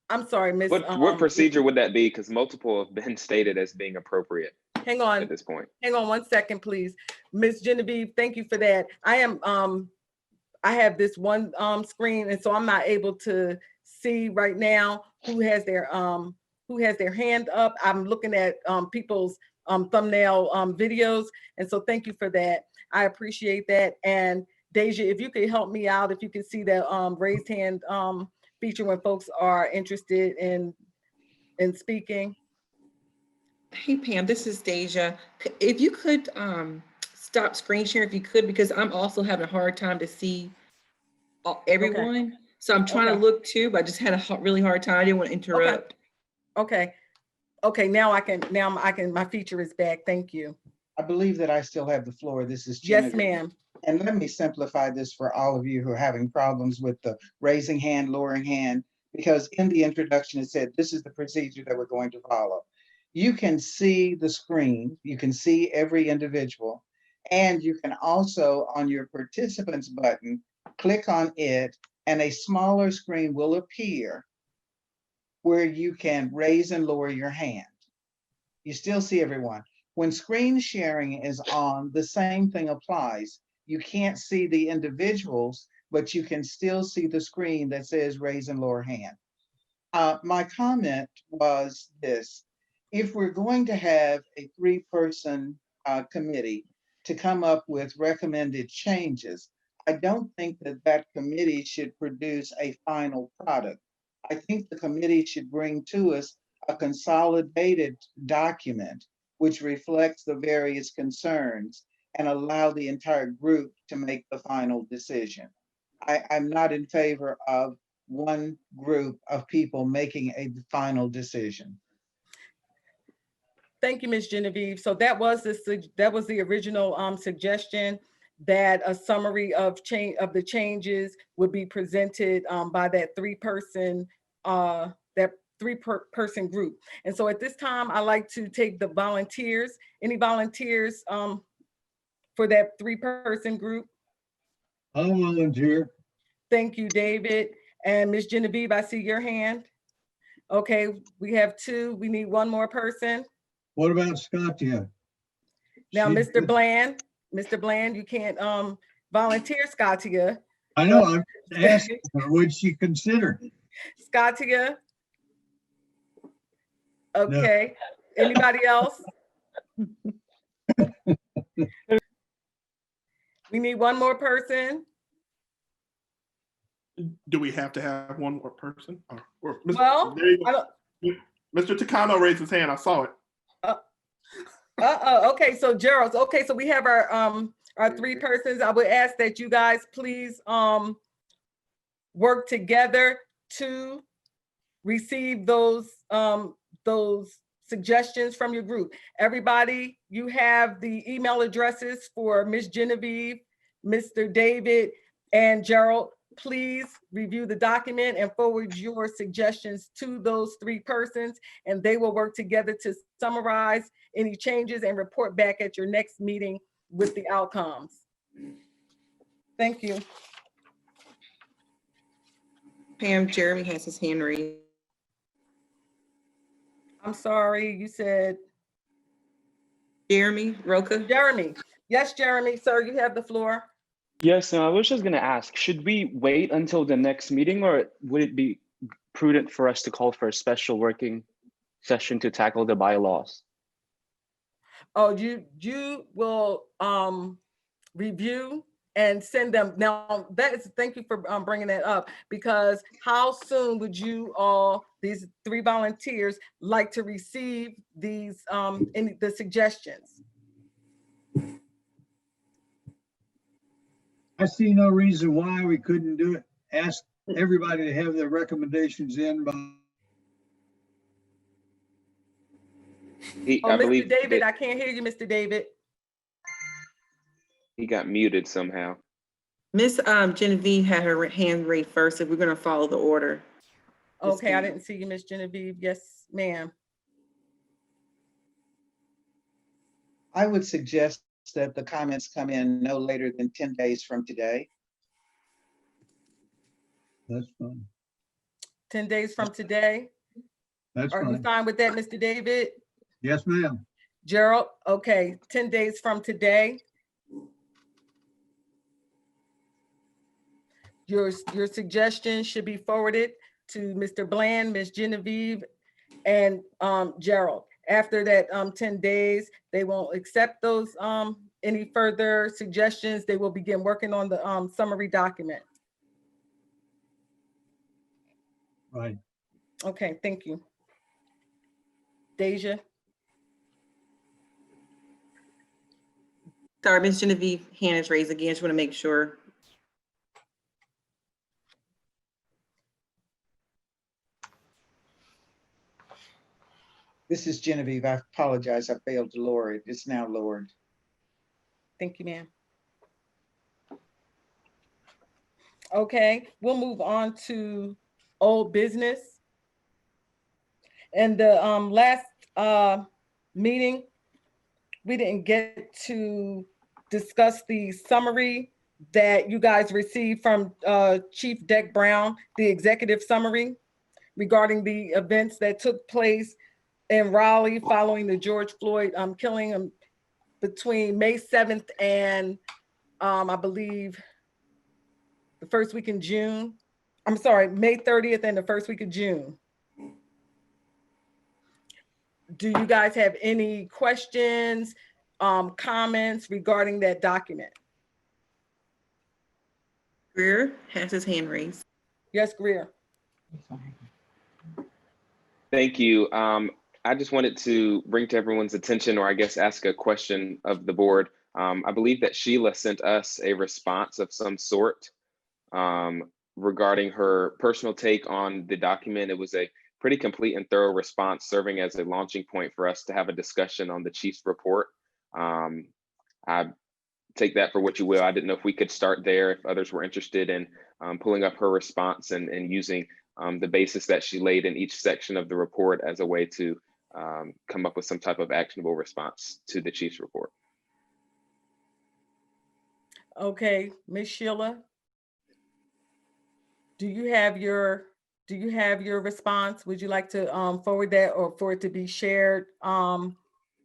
I'm sorry, Miss. What procedure would that be? Because multiple have been stated as being appropriate. Hang on. At this point. Hang on 1 second, please. Ms. Genevieve, thank you for that. I have this one screen, and so I'm not able to see right now who has their hand up. I'm looking at people's thumbnail videos, and so thank you for that. I appreciate that. And Deja, if you could help me out, if you can see that raised hand feature when folks are interested in speaking. Hey Pam, this is Deja. If you could stop screen share, if you could, because I'm also having a hard time to see everyone. Okay. So I'm trying to look too, but I just had a really hard time. I didn't want to interrupt. Okay. Now I can, my feature is back. Thank you. I believe that I still have the floor. This is Genevieve. Yes, ma'am. And let me simplify this for all of you who are having problems with the raising hand, lowering hand, because in the introduction it said, this is the procedure that we're going to follow. You can see the screen, you can see every individual, and you can also, on your participants button, click on it, and a smaller screen will appear where you can raise and lower your hand. You still see everyone. When screen sharing is on, the same thing applies. You can't see the individuals, but you can still see the screen that says raise and lower hand. My comment was this: if we're going to have a 3-person committee to come up with recommended changes, I don't think that committee should produce a final product. I think the committee should bring to us a consolidated document which reflects the various concerns and allow the entire group to make the final decision. I'm not in favor of one group of people making a final decision. Thank you, Ms. Genevieve. So that was the original suggestion, that a summary of the changes would be presented by that 3-person group. And so at this time, I'd like to take the volunteers. Any volunteers for that 3-person group? I'll volunteer. Thank you, David. And Ms. Genevieve, I see your hand. Okay, we have two. We need one more person. What about Scotia? Now, She- Mr. Bland, you can't volunteer, Scotia. I know, I'm asking her, would she consider? Scotia? Okay, anybody else? We need one more person. Do we have to have one more person? Or Mr. Well, there you I go. don't, Mr. Takano raised his hand. I saw it. okay, so Gerald, okay, so we have our three persons. I would ask that you guys please work together to receive those suggestions from your group. Everybody, you have the email addresses for Ms. Genevieve, Mr. David, and Gerald. Please review the document and forward your suggestions to those three persons, and they will work together to summarize any changes and report back at your next meeting with the outcomes. Thank you. Pam, Jeremy has his hand raised. I'm sorry, you said? Jeremy Roca. Jeremy. Yes, Jeremy, sir, you have the floor. Yes, I was just gonna ask, should we wait until the next meeting, or would it be prudent for us to call for a special working session to tackle the bylaws? Oh, you will review and send them. Now, thank you for bringing that up, because how soon would you all, these three volunteers, like to receive these the suggestions? I see no reason why we couldn't do it. Ask everybody to have their recommendations in by. Oh, Mr. David, I can't hear you, Mr. David. He got muted somehow. Miss Genevieve had her hand raised first, if we're gonna follow the order. Okay, I didn't see you, Miss Genevieve. Yes, ma'am. I would suggest that the comments come in no later than 10 days from today. That's fine. 10 days from today. That's Are you fine. fine with that, Mr. David? Yes, ma'am. Gerald, okay, 10 days from today. Your suggestion should be forwarded to Mr. Bland, Ms. Genevieve, and Gerald. After that 10 days, they won't accept those any further suggestions. They will begin working on the summary document. Right. Okay, thank you. Deja. Sorry, Miss Genevieve, hand is raised again. Just want to make sure. This is Genevieve. I apologize. I failed to lower it. It's now lowered. Thank you, ma'am. Okay, we'll move on to old business. And the last meeting, we didn't get to discuss the summary that you guys received from Chief Deck Brown, the executive summary regarding the events that took place in Raleigh following the George Floyd killing between May 7th and I believe the first week in June. I'm sorry, May 30th and the first week of June. Do you guys have any questions, comments regarding that document? Greer has his hand raised. Yes, Greer. Thank you. I just wanted to bring to everyone's attention, or I guess ask a question of the board. I believe that Sheila sent us a response of some sort regarding her personal take on the document. It was a pretty complete and thorough response, serving as a launching point for us to have a discussion on the chief's report. I take that for what you will. I didn't know if we could start there, if others were interested in pulling up her response and using the basis that she laid in each section of the report as a way to come up with some type of actionable response to the chief's report. Okay, Ms. Sheila, do you have your do you have your response? Would you like to forward that or for it to be shared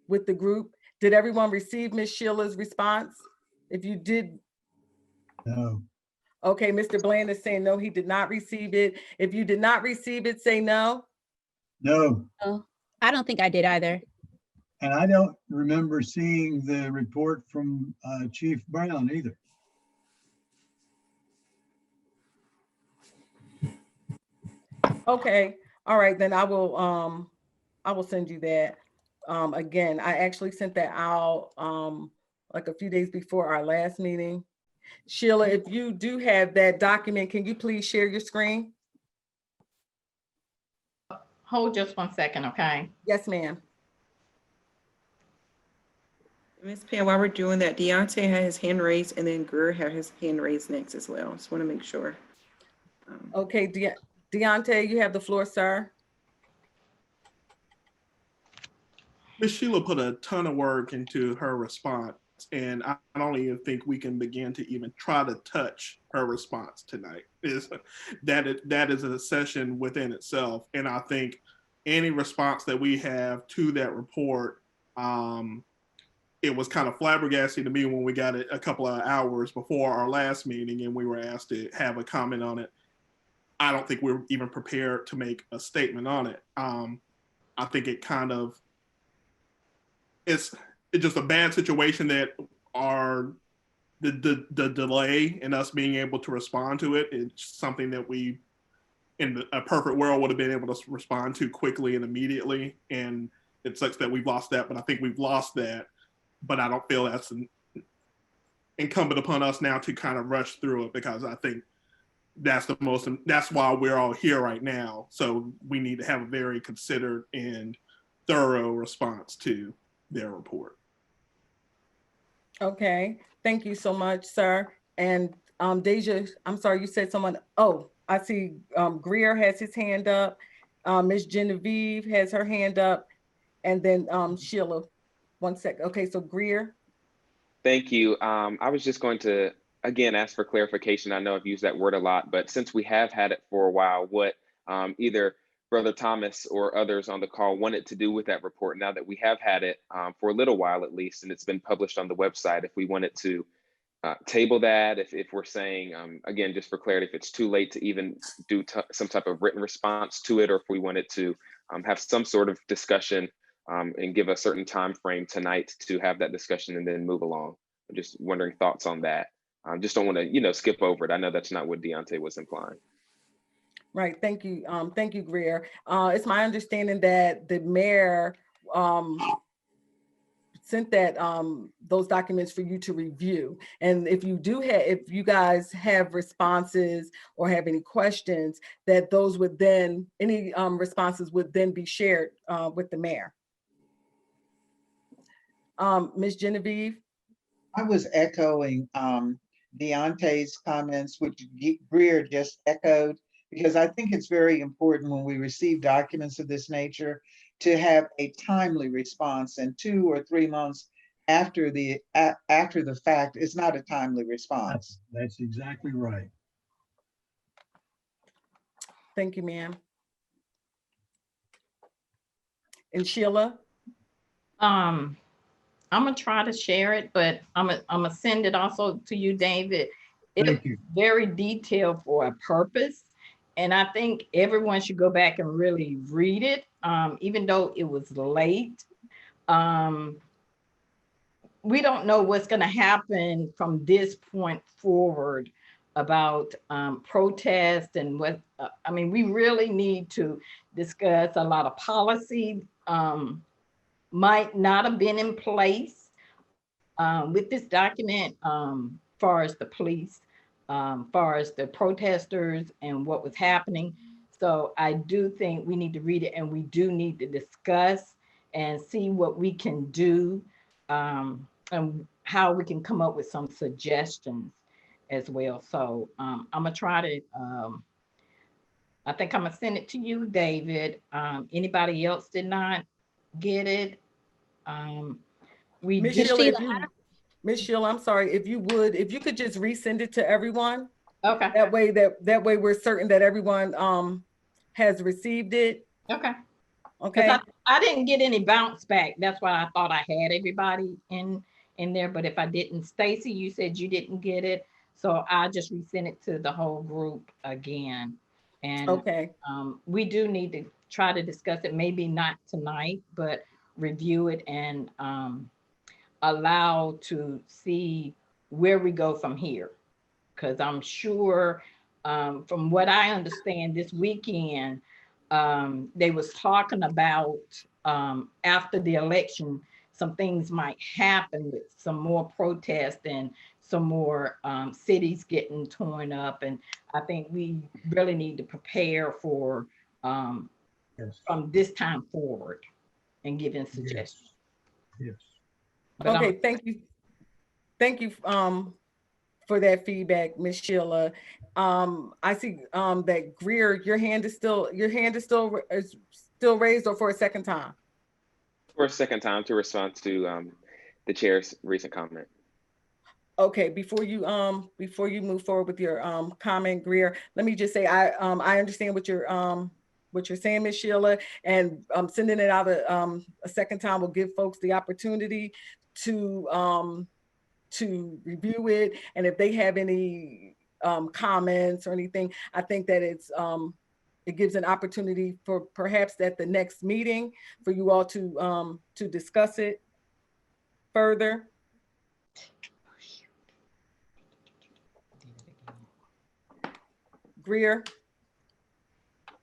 with the group? Did everyone receive Ms. Sheila's response? If you did. No. Okay, Mr. Bland is saying no, he did not receive it. If you did not receive it, say no. No. Oh, I don't think I did either. And I don't remember seeing the report from Chief Brown either. Okay, all right, then I will send you that. Again, I actually sent that out like a few days before our last meeting. Sheila, if you do have that document, can you please share your screen? Hold just 1 second, okay? Yes, ma'am. Ms. Pam, while we're doing that, Deontay had his hand raised and then Greer had his hand raised next as well. Just want to make sure. Okay, Deontay, you have the floor, sir. Ms. Sheila put a ton of work into her response, and I don't even think we can begin to even try to touch her response tonight. That is a session within itself, and I think any response that we have to that report, it was kind of flabbergasting to me when we got it a couple of hours before our last meeting and we were asked to have a comment on it. I don't think we're even prepared to make a statement on it. I think it kind of, it's just a bad situation that the delay in us being able to respond to it is something that we, in a perfect world, would have been able to respond to quickly and immediately. And it sucks that we've lost that, but I think we've lost that. But I don't feel that's incumbent upon us now to kind of rush through it, because I think that's why we're all here right now. So we need to have a very considered and thorough response to their report. Okay, thank you so much, sir. And Deja, I'm sorry, you said someone, oh, I see Greer has his hand up. Ms. Genevieve has her hand up. And then Sheila, 1 second. Okay, so Greer. Thank you. I was just going to, again, ask for clarification. I know I've used that word a lot, but since we have had it for a while, what either Brother Thomas or others on the call wanted to do with that report, now that we have had it for a little while at least, and it's been published on the website, if we wanted to table that, if we're saying, again, just for clarity, if it's too late to even do some type of written response to it, or if we wanted to have some sort of discussion and give a certain time frame tonight to have that discussion and then move along. I'm just wondering thoughts on that. Just don't want to, skip over it. I know that's not what Deontay was implying. Right, thank you, Greer. It's my understanding that the mayor sent that those documents for you to review. And if you guys have responses or have any questions, that those would then, any responses would then be shared with the mayor. Ms. Genevieve? I was echoing Deontay's comments, which Greer just echoed, because I think it's very important when we receive documents of this nature to have a timely response, and 2 or 3 months after the fact is not a timely response. That's exactly right. Thank you, ma'am. And Sheila? I'm gonna try to share it, but I'm gonna send it also to you, David. It's very detailed for a purpose. And I think everyone should go back and really read it, even though it was late. We don't know what's gonna happen from this point forward about protest and what, we really need to discuss a lot of policy. Might not have been in place with this document, far as the police, far as the protesters and what was happening. So I do think we need to read it, and we do need to discuss and see what we can do and how we can come up with some suggestions as well. So I'm gonna try to, I think I'm gonna send it to you, David. Anybody else did not get it? Ms. Sheila, I'm sorry, if you could just resend it to everyone. Okay. That way we're certain that everyone has received it. Okay. Okay. I didn't get any bounce back. That's why I thought I had everybody in there. But if I didn't, Stacy, you said you didn't get it. So I just resent it to the whole group again. And Okay. we do need to try to discuss it, maybe not tonight, but review it and allow to see where we go from here. Because I'm sure from what I understand this weekend, they was talking about after the election, some things might happen with some more protest and some more cities getting torn up. And I think we really need to prepare for from this time forward and giving suggestions. Yes. But Okay, thank you. Thank you for that feedback, Ms. Sheila. I see that Greer, your hand is still raised, or for a second time? For a second time to respond to the chair's recent comment. Okay, before you move forward with your comment, Greer, let me just say I understand what you're saying, Ms. Sheila, and sending it out a second time will give folks the opportunity to review it, and if they have any comments or anything, I think that it gives an opportunity for perhaps at the next meeting for you all to discuss it further. Greer,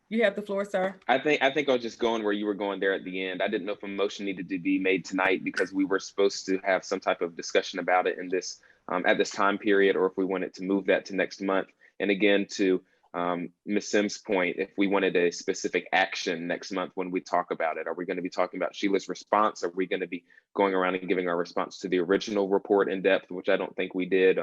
you have the floor, sir. I think I was just going where you were going there at the end. I didn't know if a motion needed to be made tonight because we were supposed to have some type of discussion about it in this at this time period, or if we wanted to move that to next month. And again, to Ms. Sims' point, if we wanted a specific action next month when we talk about it, are we going to be talking about Sheila's response? Are we going to be going around and giving our response to the original report in depth, which I don't think we did?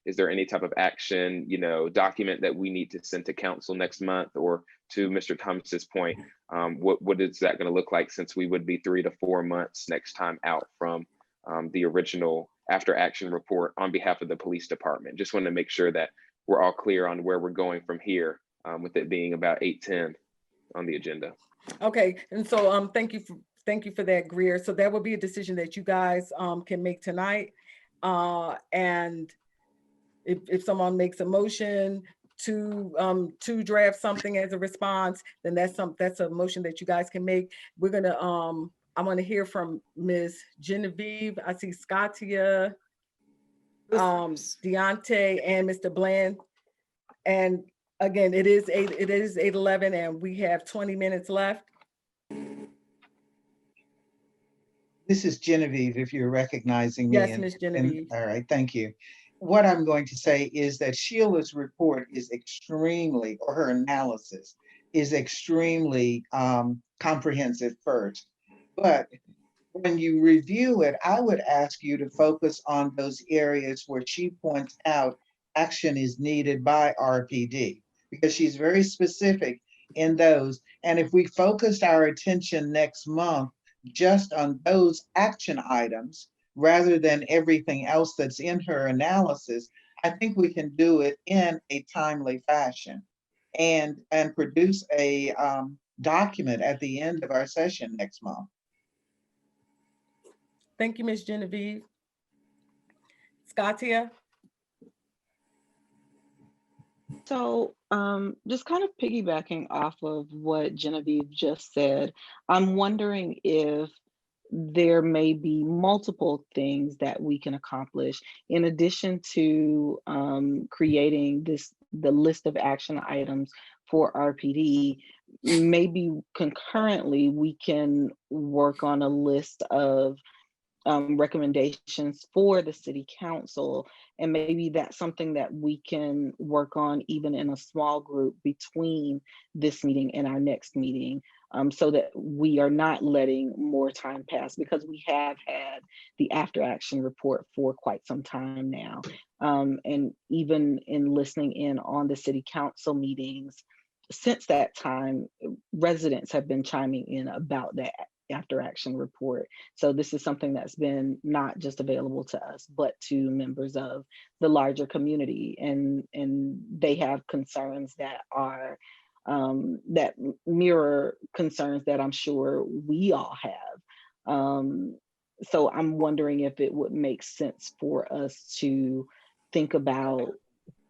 Is there any type of action, document that we need to send to council next month? Or to Mr. Thomas's point, what is that going to look like, since we would be 3 to 4 months next time out from the original after action report on behalf of the police department? Just want to make sure that we're all clear on where we're going from here, with it being about 8:10 on the agenda. Okay, and so thank you for that, Greer. So that would be a decision that you guys can make tonight, and if someone makes a motion to draft something as a response, then that's a motion that you guys can make. We're gonna I want to hear from Ms. Genevieve. I see Scatia, Deontay, and Mr. Bland. And again, it is 8:11, and we have 20 minutes left. This is Genevieve, if you're recognizing me. Yes, Ms. Genevieve. All right, thank you. What I'm going to say is that Sheila's report is extremely, or her analysis is extremely comprehensive first. But when you review it, I would ask you to focus on those areas where she points out action is needed by RPD, because she's very specific in those. And if we focused our attention next month just on those action items, rather than everything else that's in her analysis, I think we can do it in a timely fashion and produce a document at the end of our session next month. Thank you, Ms. Genevieve. Scatia? So just kind of piggybacking off of what Genevieve just said, I'm wondering if there may be multiple things that we can accomplish in addition to creating the list of action items for RPD. Maybe concurrently we can work on a list of recommendations for the city council, and maybe that's something that we can work on even in a small group between this meeting and our next meeting, so that we are not letting more time pass, because we have had the after action report for quite some time now. And even in listening in on the city council meetings since that time, residents have been chiming in about that after action report. So this is something that's been not just available to us, but to members of the larger community. And they have concerns that are that mirror concerns that I'm sure we all have. So I'm wondering if it would make sense for us to think about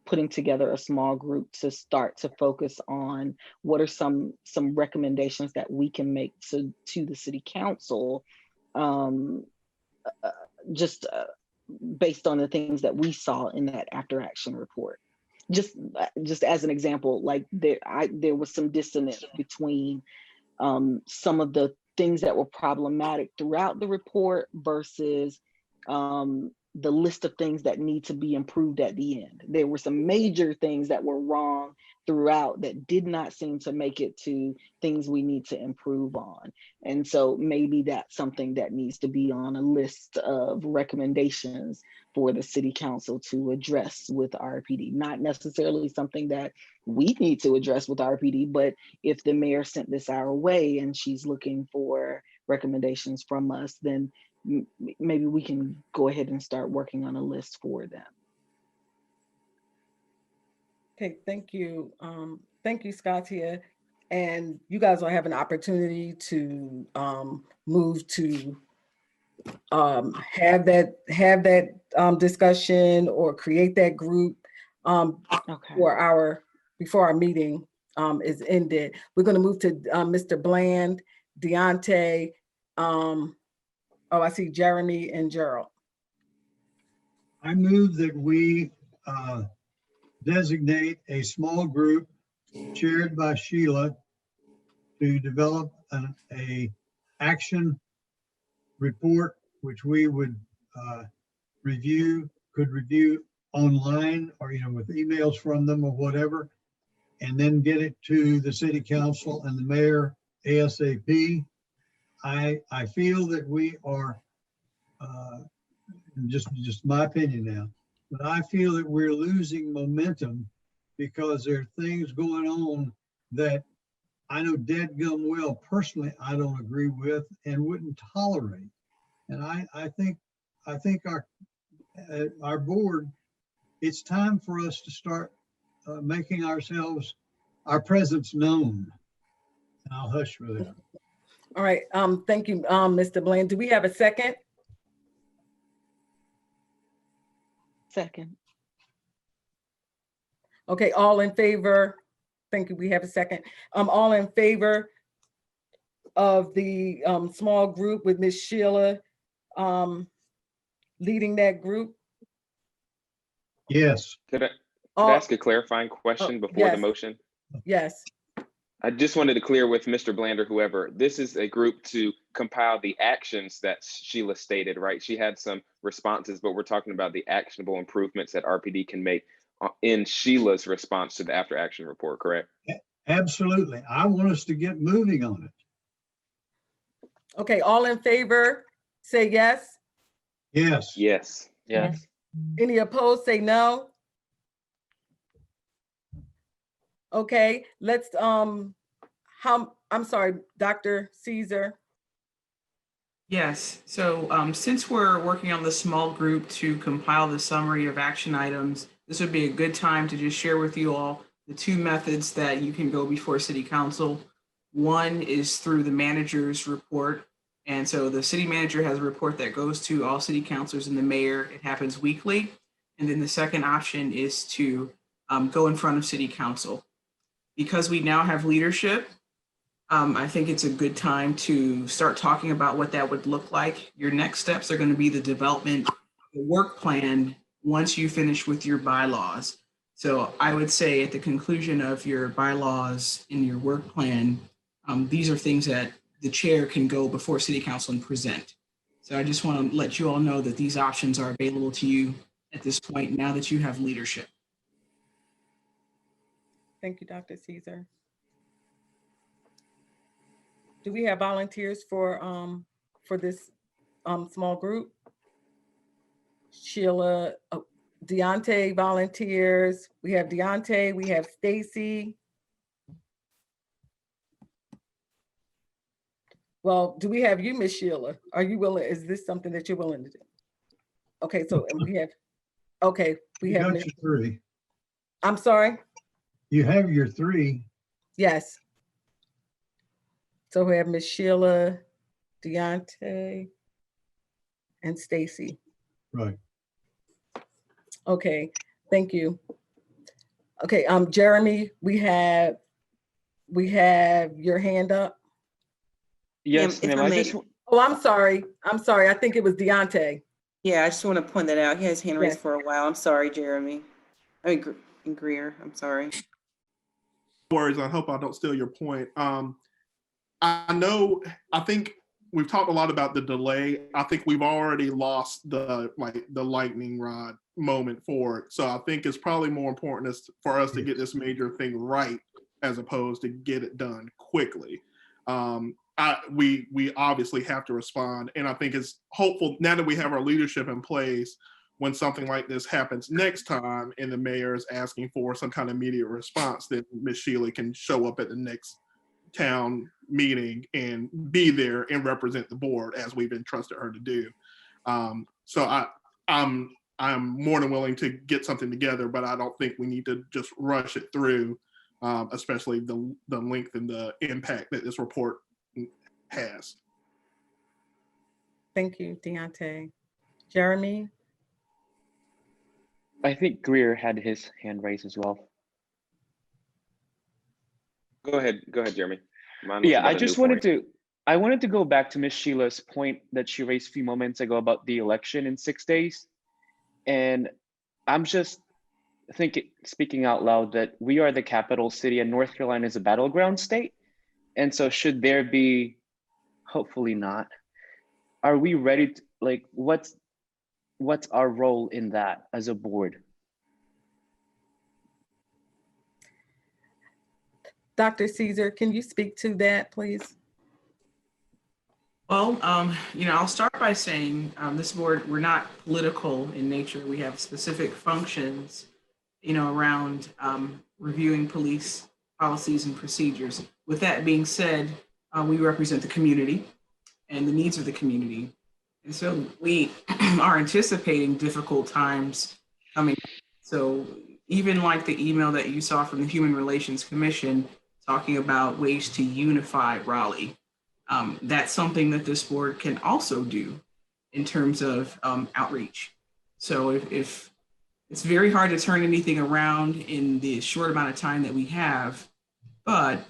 putting together a small group to start to focus on what are some recommendations that we can make to the city council, just based on the things that we saw in that after action report. Just as an example, like there was some dissonance between some of the things that were problematic throughout the report versus the list of things that need to be improved at the end. There were some major things that were wrong throughout that did not seem to make it to things we need to improve on. And so maybe that's something that needs to be on a list of recommendations for the city council to address with RPD. Not necessarily something that we need to address with RPD, but if the mayor sent this our way and she's looking for recommendations from us, then maybe we can go ahead and start working on a list for them. Okay, thank you. Thank you, Scotia. And you guys will have an opportunity to move to have that discussion or create that group before our meeting is ended. We're going to move to Mr. Bland, Deontay. I see Jeremy and Gerald. I move that we designate a small group chaired by Sheila to develop a action report, which we would could review online or, with emails from them or whatever, and then get it to the city council and the mayor ASAP. I feel that we are, just my opinion now, but I feel that we're losing momentum because there are things going on that I know dadgum well personally I don't agree with and wouldn't tolerate. And I think our board, it's time for us to start making our presence known. And I'll hush for that. All right, thank you, Mr. Bland. Do we have a second? Second. Okay, all in favor? Thank you, we have a second. All in favor of the small group with Ms. Sheila leading that group? Yes. Could I ask a clarifying question before the motion? Yes. I just wanted to clear with Mr. Bland or whoever, this is a group to compile the actions that Sheila stated, right? She had some responses, but we're talking about the actionable improvements that RPD can make in Sheila's response to the after action report, correct? Absolutely. I want us to get moving on it. Okay, all in favor, say yes. Yes. Yes. Yes. Any opposed, say no. Okay, let's, I'm sorry, Dr. Caesar. Yes, so since we're working on the small group to compile the summary of action items, this would be a good time to just share with you all the two methods that you can go before City Council. One is through the manager's report. And so the city manager has a report that goes to all city councilors and the mayor. It happens weekly. And then the second option is to go in front of City Council. Because we now have leadership, I think it's a good time to start talking about what that would look like. Your next steps are going to be the development of the work plan once you finish with your bylaws. So I would say at the conclusion of your bylaws in your work plan, these are things that the chair can go before City Council and present. So I just want to let you all know that these options are available to you at this point now that you have leadership. Thank you, Dr. Caesar. Do we have volunteers for this small group? Sheila, Deontay volunteers. We have Deontay, we have Stacy. Well, do we have you, Miss Sheila? Are you willing? Is this something that you're willing to do? Okay, so we have, we have your three. I'm sorry? You have your three. Yes. So we have Ms. Sheila, Deontay, and Stacy. Right. Okay, thank you. Okay, Jeremy, we have your hand up. Yes, if ma'am. I I may- just, Oh, I'm sorry. I think it was Deontay. Yeah, I just want to point that out. He has hand raised Yes. for a while. I'm sorry, Jeremy. I mean, Greer, I'm sorry. No worries. I hope I don't steal your point. I think we've talked a lot about the delay. I think we've already lost the lightning rod moment for it. So I think it's probably more important for us to get this major thing right as opposed to get it done quickly. We obviously have to respond, and I think it's hopeful now that we have our leadership in place. When something like this happens next time and the mayor is asking for some kind of immediate response, that Ms. Sheila can show up at the next town meeting and be there and represent the board as we've entrusted her to do. So I'm more than willing to get something together, but I don't think we need to just rush it through, especially the length and the impact that this report has. Thank you, Deontay. Jeremy? I think Greer had his hand raised as well. Go ahead, Jeremy. Mine was Yeah, about I a just new wanted point. I wanted to go back to Ms. Sheila's point that she raised a few moments ago about the election in 6 days. And I'm just speaking out loud, that we are the capital city and North Carolina is a battleground state. And so should there be, hopefully not, are we ready to, like, what's our role in that as a board? Dr. Caesar, can you speak to that, please? Well, I'll start by saying this board, we're not political in nature. We have specific functions, around reviewing police policies and procedures. With that being said, we represent the community and the needs of the community. And so we are anticipating difficult times coming. So even like the email that you saw from the Human Relations Commission talking about ways to unify Raleigh, that's something that this board can also do in terms of outreach. So if it's very hard to turn anything around in the short amount of time that we have, but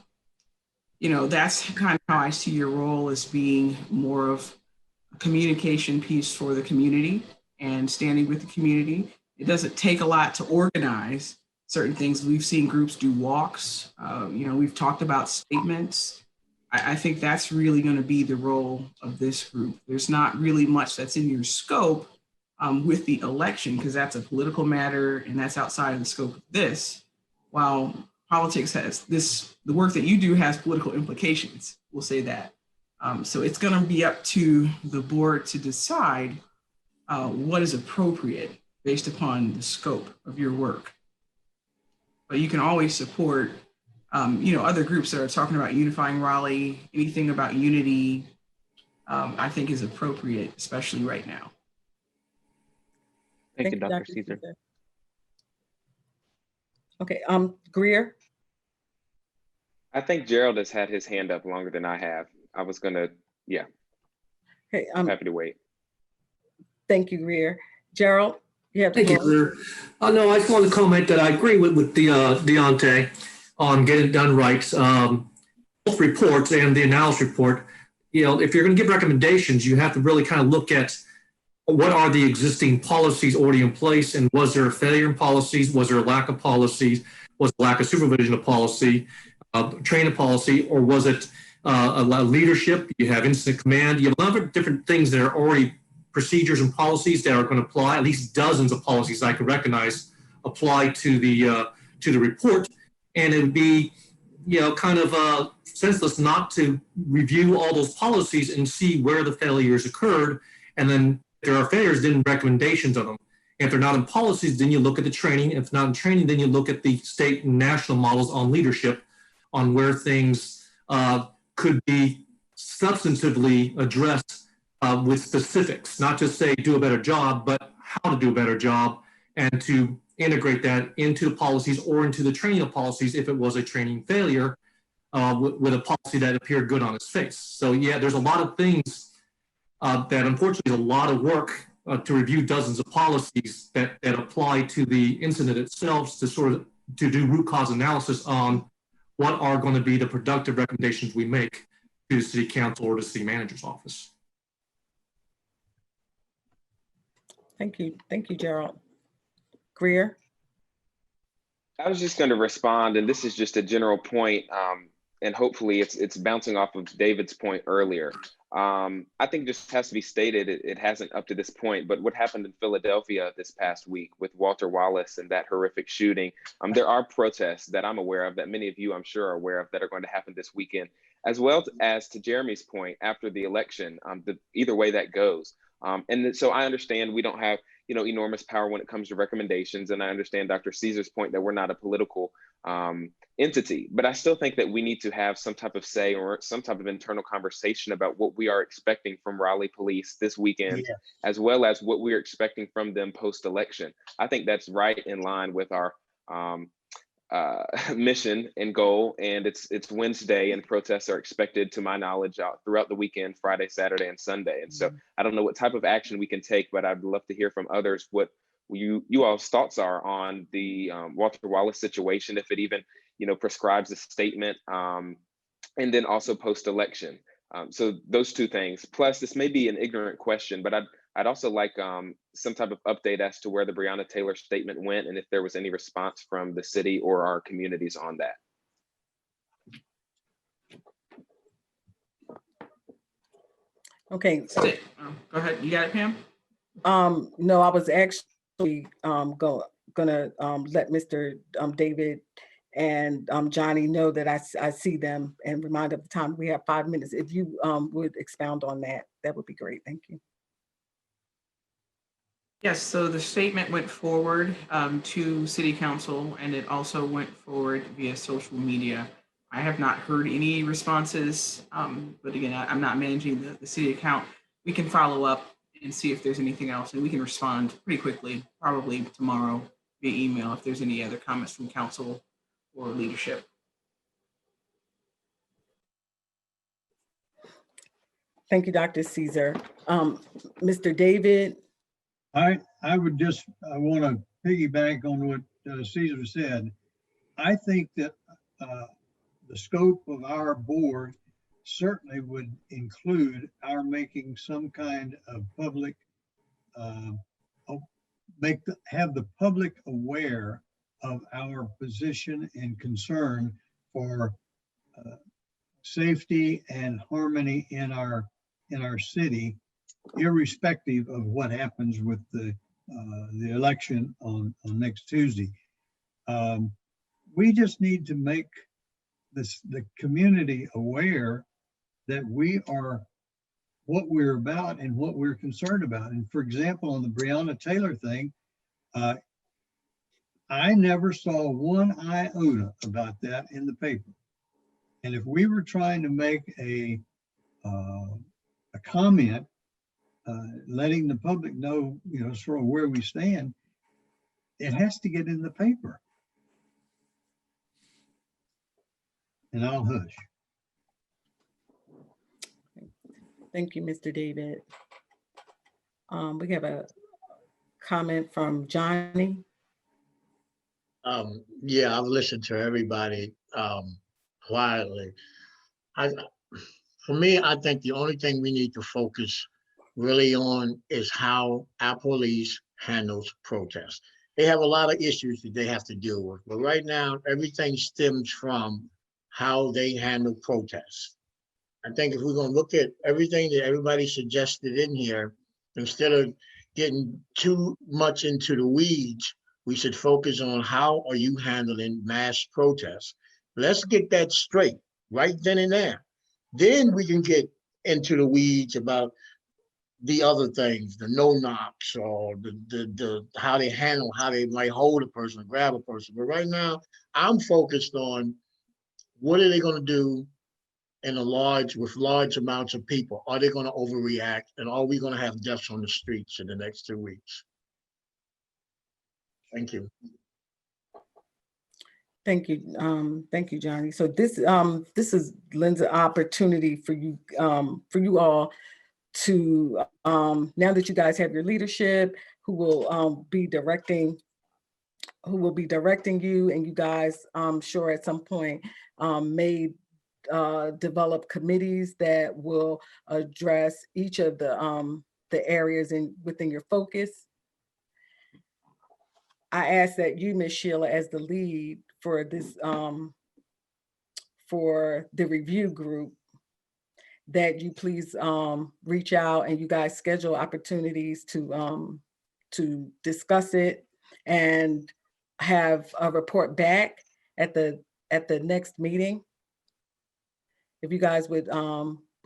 that's kind of how I see your role as being more of a communication piece for the community and standing with the community. It doesn't take a lot to organize certain things. We've seen groups do walks. We've talked about statements. I think that's really going to be the role of this group. There's not really much that's in your scope with the election, because that's a political matter and that's outside of the scope of this. While politics has the work that you do has political implications, we'll say that. So it's going to be up to the board to decide what is appropriate based upon the scope of your work. But you can always support other groups that are talking about unifying Raleigh. Anything about unity, I think is appropriate, especially right now. Thank you, Dr. Caesar. Okay, Greer? I think Gerald has had his hand up longer than I have. I was gonna, yeah. Okay, I'm happy to wait. Thank you, Greer. Gerald, you have the Thank you, floor. Greer. No, I just want to comment that I agree with Deontay on getting it done right. Both reports and the analysis report, if you're going to give recommendations, you have to really kind of look at what are the existing policies already in place, and was there a failure in policies? Was there a lack of policies? Was there a lack of supervision of policy, training policy, or was it a leadership? You have incident command. You have a lot of different things that are already procedures and policies that are going to apply. At least dozens of policies I can recognize apply to the report, and it would be kind of senseless not to review all those policies and see where the failures occurred, and then if there are failures, then recommendations of them. If they're not in policies, then you look at the training. If not in training, then you look at the state and national models on leadership, on where things could be substantively addressed with specifics, not just say do a better job, but how to do a better job, and to integrate that into the policies or into the training of policies if it was a training failure, with a policy that appeared good on its face. So yeah, there's a lot of things that unfortunately is a lot of work to review dozens of policies that apply to the incident itself to sort of to do root cause analysis on what are going to be the productive recommendations we make to the city council or the city manager's office. Thank you, Gerald. Greer? I was just going to respond, and this is just a general point, and hopefully it's bouncing off of David's point earlier. I think just has to be stated, it hasn't up to this point, but what happened in Philadelphia this past week with Walter Wallace and that horrific shooting, there are protests that I'm aware of, that many of you I'm sure are aware of, that are going to happen this weekend, as well as to Jeremy's point after the election, either way that goes. And so I understand we don't have enormous power when it comes to recommendations. And I understand Dr. Caesar's point that we're not a political entity, but I still think that we need to have some type of say or some type of internal conversation about what we are expecting from Raleigh police this weekend, as well as what we're expecting from them post-election. I think that's right in line with our mission and goal. And it's Wednesday and protests are expected, to my knowledge, throughout the weekend, Friday, Saturday, and Sunday. And so I don't know what type of action we can take, but I'd love to hear from others what you all's thoughts are on the Walter Wallace situation, if it even prescribes a statement, and then also post-election. So those two things. Plus, this may be an ignorant question, but I'd also like some type of update as to where the Breonna Taylor statement went and if there was any response from the city or our communities on that. Okay. Go ahead. You got it, Pam? No, I was actually gonna let Mr. David and Johnny know that I see them and remind of the time. We have 5 minutes. If you would expound on that, that would be great. Thank you. Yes, so the statement went forward to City Council, and it also went forward via social media. I have not heard any responses, but again, I'm not managing the city account. We can follow up and see if there's anything else, and we can respond pretty quickly, probably tomorrow via email, if there's any other comments from council or leadership. Thank you, Dr. Caesar. Mr. David? I would just, I want to piggyback on what Caesar said. I think that the scope of our board certainly would include our making some kind of public, have the public aware of our position and concern for safety and harmony in our city, irrespective of what happens with the election on next Tuesday. We just need to make the community aware that we are what we're about and what we're concerned about. And for example, on the Breonna Taylor thing, I never saw one iota about that in the paper. And if we were trying to make a comment, letting the public know, sort of where we stand, it has to get in the paper. And I'll hush. Thank you, Mr. David. We have a comment from Johnny. Yeah, I've listened to everybody quietly. For me, I think the only thing we need to focus really on is how our police handles protests. They have a lot of issues that they have to deal with, but right now, everything stems from how they handle protests. I think if we're going to look at everything that everybody suggested in here, instead of getting too much into the weeds, we should focus on how are you handling mass protests. Let's get that straight right then and there. Then we can get into the weeds about the other things, the no knocks or the how they handle, how they might hold a person, grab a person. But right now, I'm focused on what are they going to do with large amounts of people? Are they going to overreact? And are we going to have deaths on the streets in the next 2 weeks? Thank you. Thank you, Johnny. So this lends an opportunity for you all to now that you guys have your leadership, who will be directing you, and you guys, I'm sure at some point may develop committees that will address each of the areas within your focus. I ask that you, Ms. Sheila, as the lead for this for the review group, that you please reach out and you guys schedule opportunities to discuss it and have a report back at the next meeting. If you guys would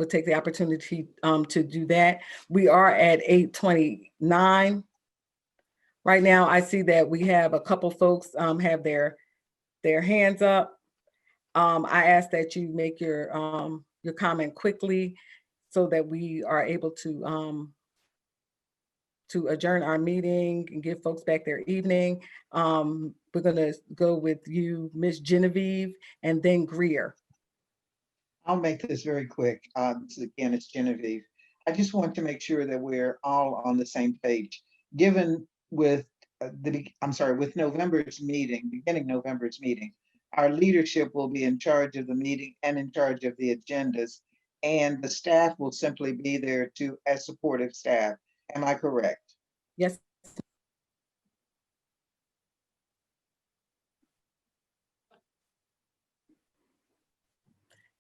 take the opportunity to do that. We are at 8:29. Right now, I see that we have a couple folks have their hands up. I ask that you make your comment quickly so that we are able to adjourn our meeting and give folks back their evening. We're gonna go with you, Ms. Genevieve, and then Greer. I'll make this very quick. Again, it's Genevieve. I just want to make sure that we're all on the same page. Given with with November's meeting, beginning November's meeting, our leadership will be in charge of the meeting and in charge of the agendas, and the staff will simply be there as supportive staff. Am I correct? Yes.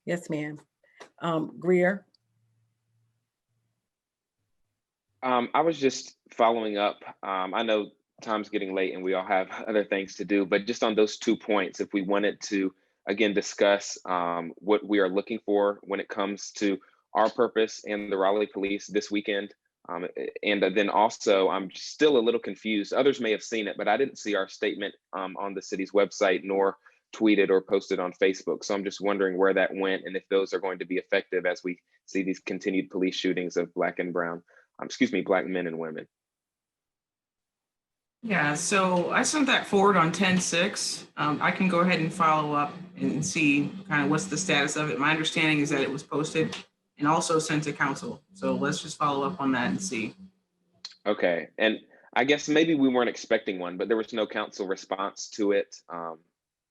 Yes, ma'am. Greer. I was just following up. I know time's getting late and we all have other things to do, but just on those 2 points, if we wanted to, again, discuss what we are looking for when it comes to our purpose and the Raleigh Police this weekend. And then also, I'm still a little confused. Others may have seen it, but I didn't see our statement on the city's website, nor tweeted or posted on Facebook. So I'm just wondering where that went and if those are going to be effective as we see these continued police shootings of Black and brown, Black men and women. Yeah, so I sent that forward on 10/6. I can go ahead and follow up and see kind of what's the status of it. My understanding is that it was posted and also sent to council. So let's just follow up on that and see. Okay, and I guess maybe we weren't expecting one, but there was no council response to it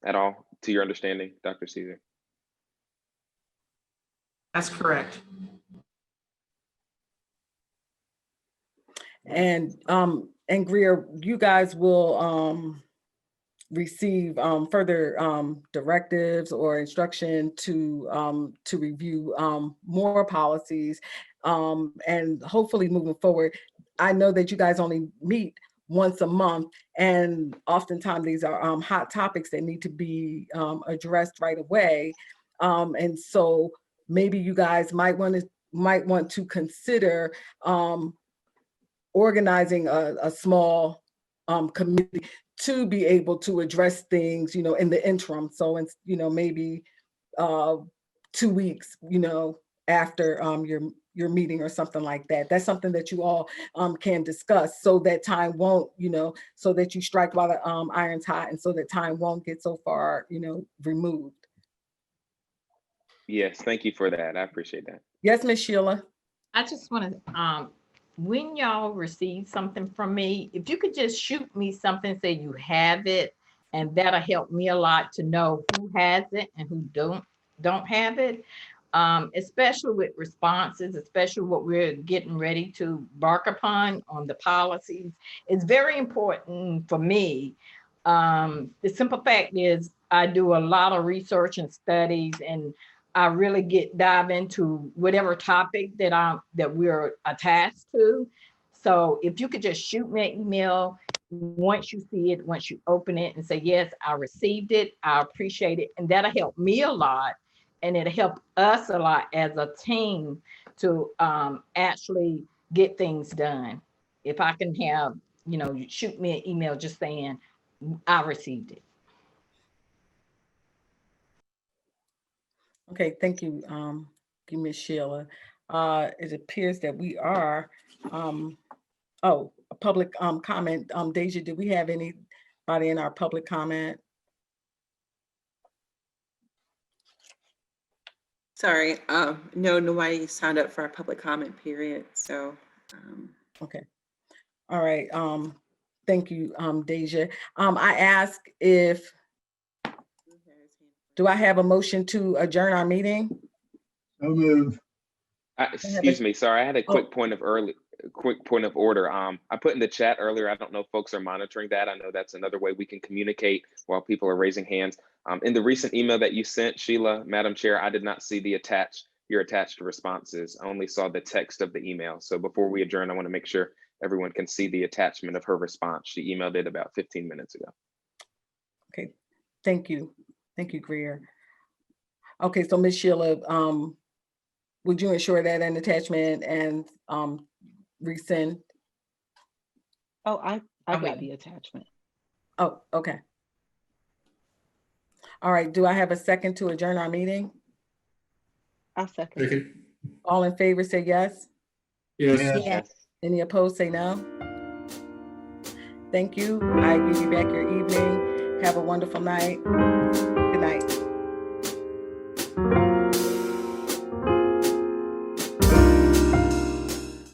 at all, to your understanding, Dr. Caesar? That's correct. And Greer, you guys will receive further directives or instruction to review more policies, and hopefully moving forward. I know that you guys only meet once a month, and oftentimes these are hot topics that need to be addressed right away, and so maybe you guys might want to consider organizing a small committee to be able to address things, in the interim. So it's, maybe 2 weeks, after your meeting or something like that. That's something that you all can discuss, so that time won't, so that you strike while the iron's hot, and so that time won't get so far, removed. Yes, thank you for that. I appreciate that. Yes, Ms. Sheila. I just want to, when y'all receive something from me, if you could just shoot me something, say you have it, and that'll help me a lot to know who has it and who don't have it. Especially with responses, especially what we're getting ready to embark upon on the policies. It's very important for me. The simple fact is I do a lot of research and studies, and I really dive into whatever topic that we're attached to. So if you could just shoot me an email once you see it, once you open it, and say, yes, I received it, I appreciate it. And that'll help me a lot. And it'll help us a lot as a team to actually get things done. If I can have, shoot me an email just saying, I received it. Okay, thank you, Ms. Sheila. It appears that we are, a public comment. Deja, do we have anybody in our public comment? Sorry, no, nobody signed up for our public comment period, so. Okay. All right. Thank you, Deja. I ask if, do I have a motion to adjourn our meeting? So move. Excuse me, sorry, I had a quick point of order. I put in the chat earlier, I don't know if folks are monitoring that. I know that's another way we can communicate while people are raising hands. In the recent email that you sent, Sheila, Madam Chair, I did not see your attached responses. I only saw the text of the email. So before we adjourn, I want to make sure everyone can see the attachment of her response. She emailed it about 15 minutes ago. Okay, thank you. Thank you, Greer. Okay, so Ms. Sheila, would you ensure that an attachment and resend? Oh, I got the attachment. Oh, okay. All right, do I have a second to adjourn our meeting? I'll second. All in favor, say yes. Yes. Yes. Any opposed, say no. Thank you. I give you back your evening. Have a wonderful night. Good night.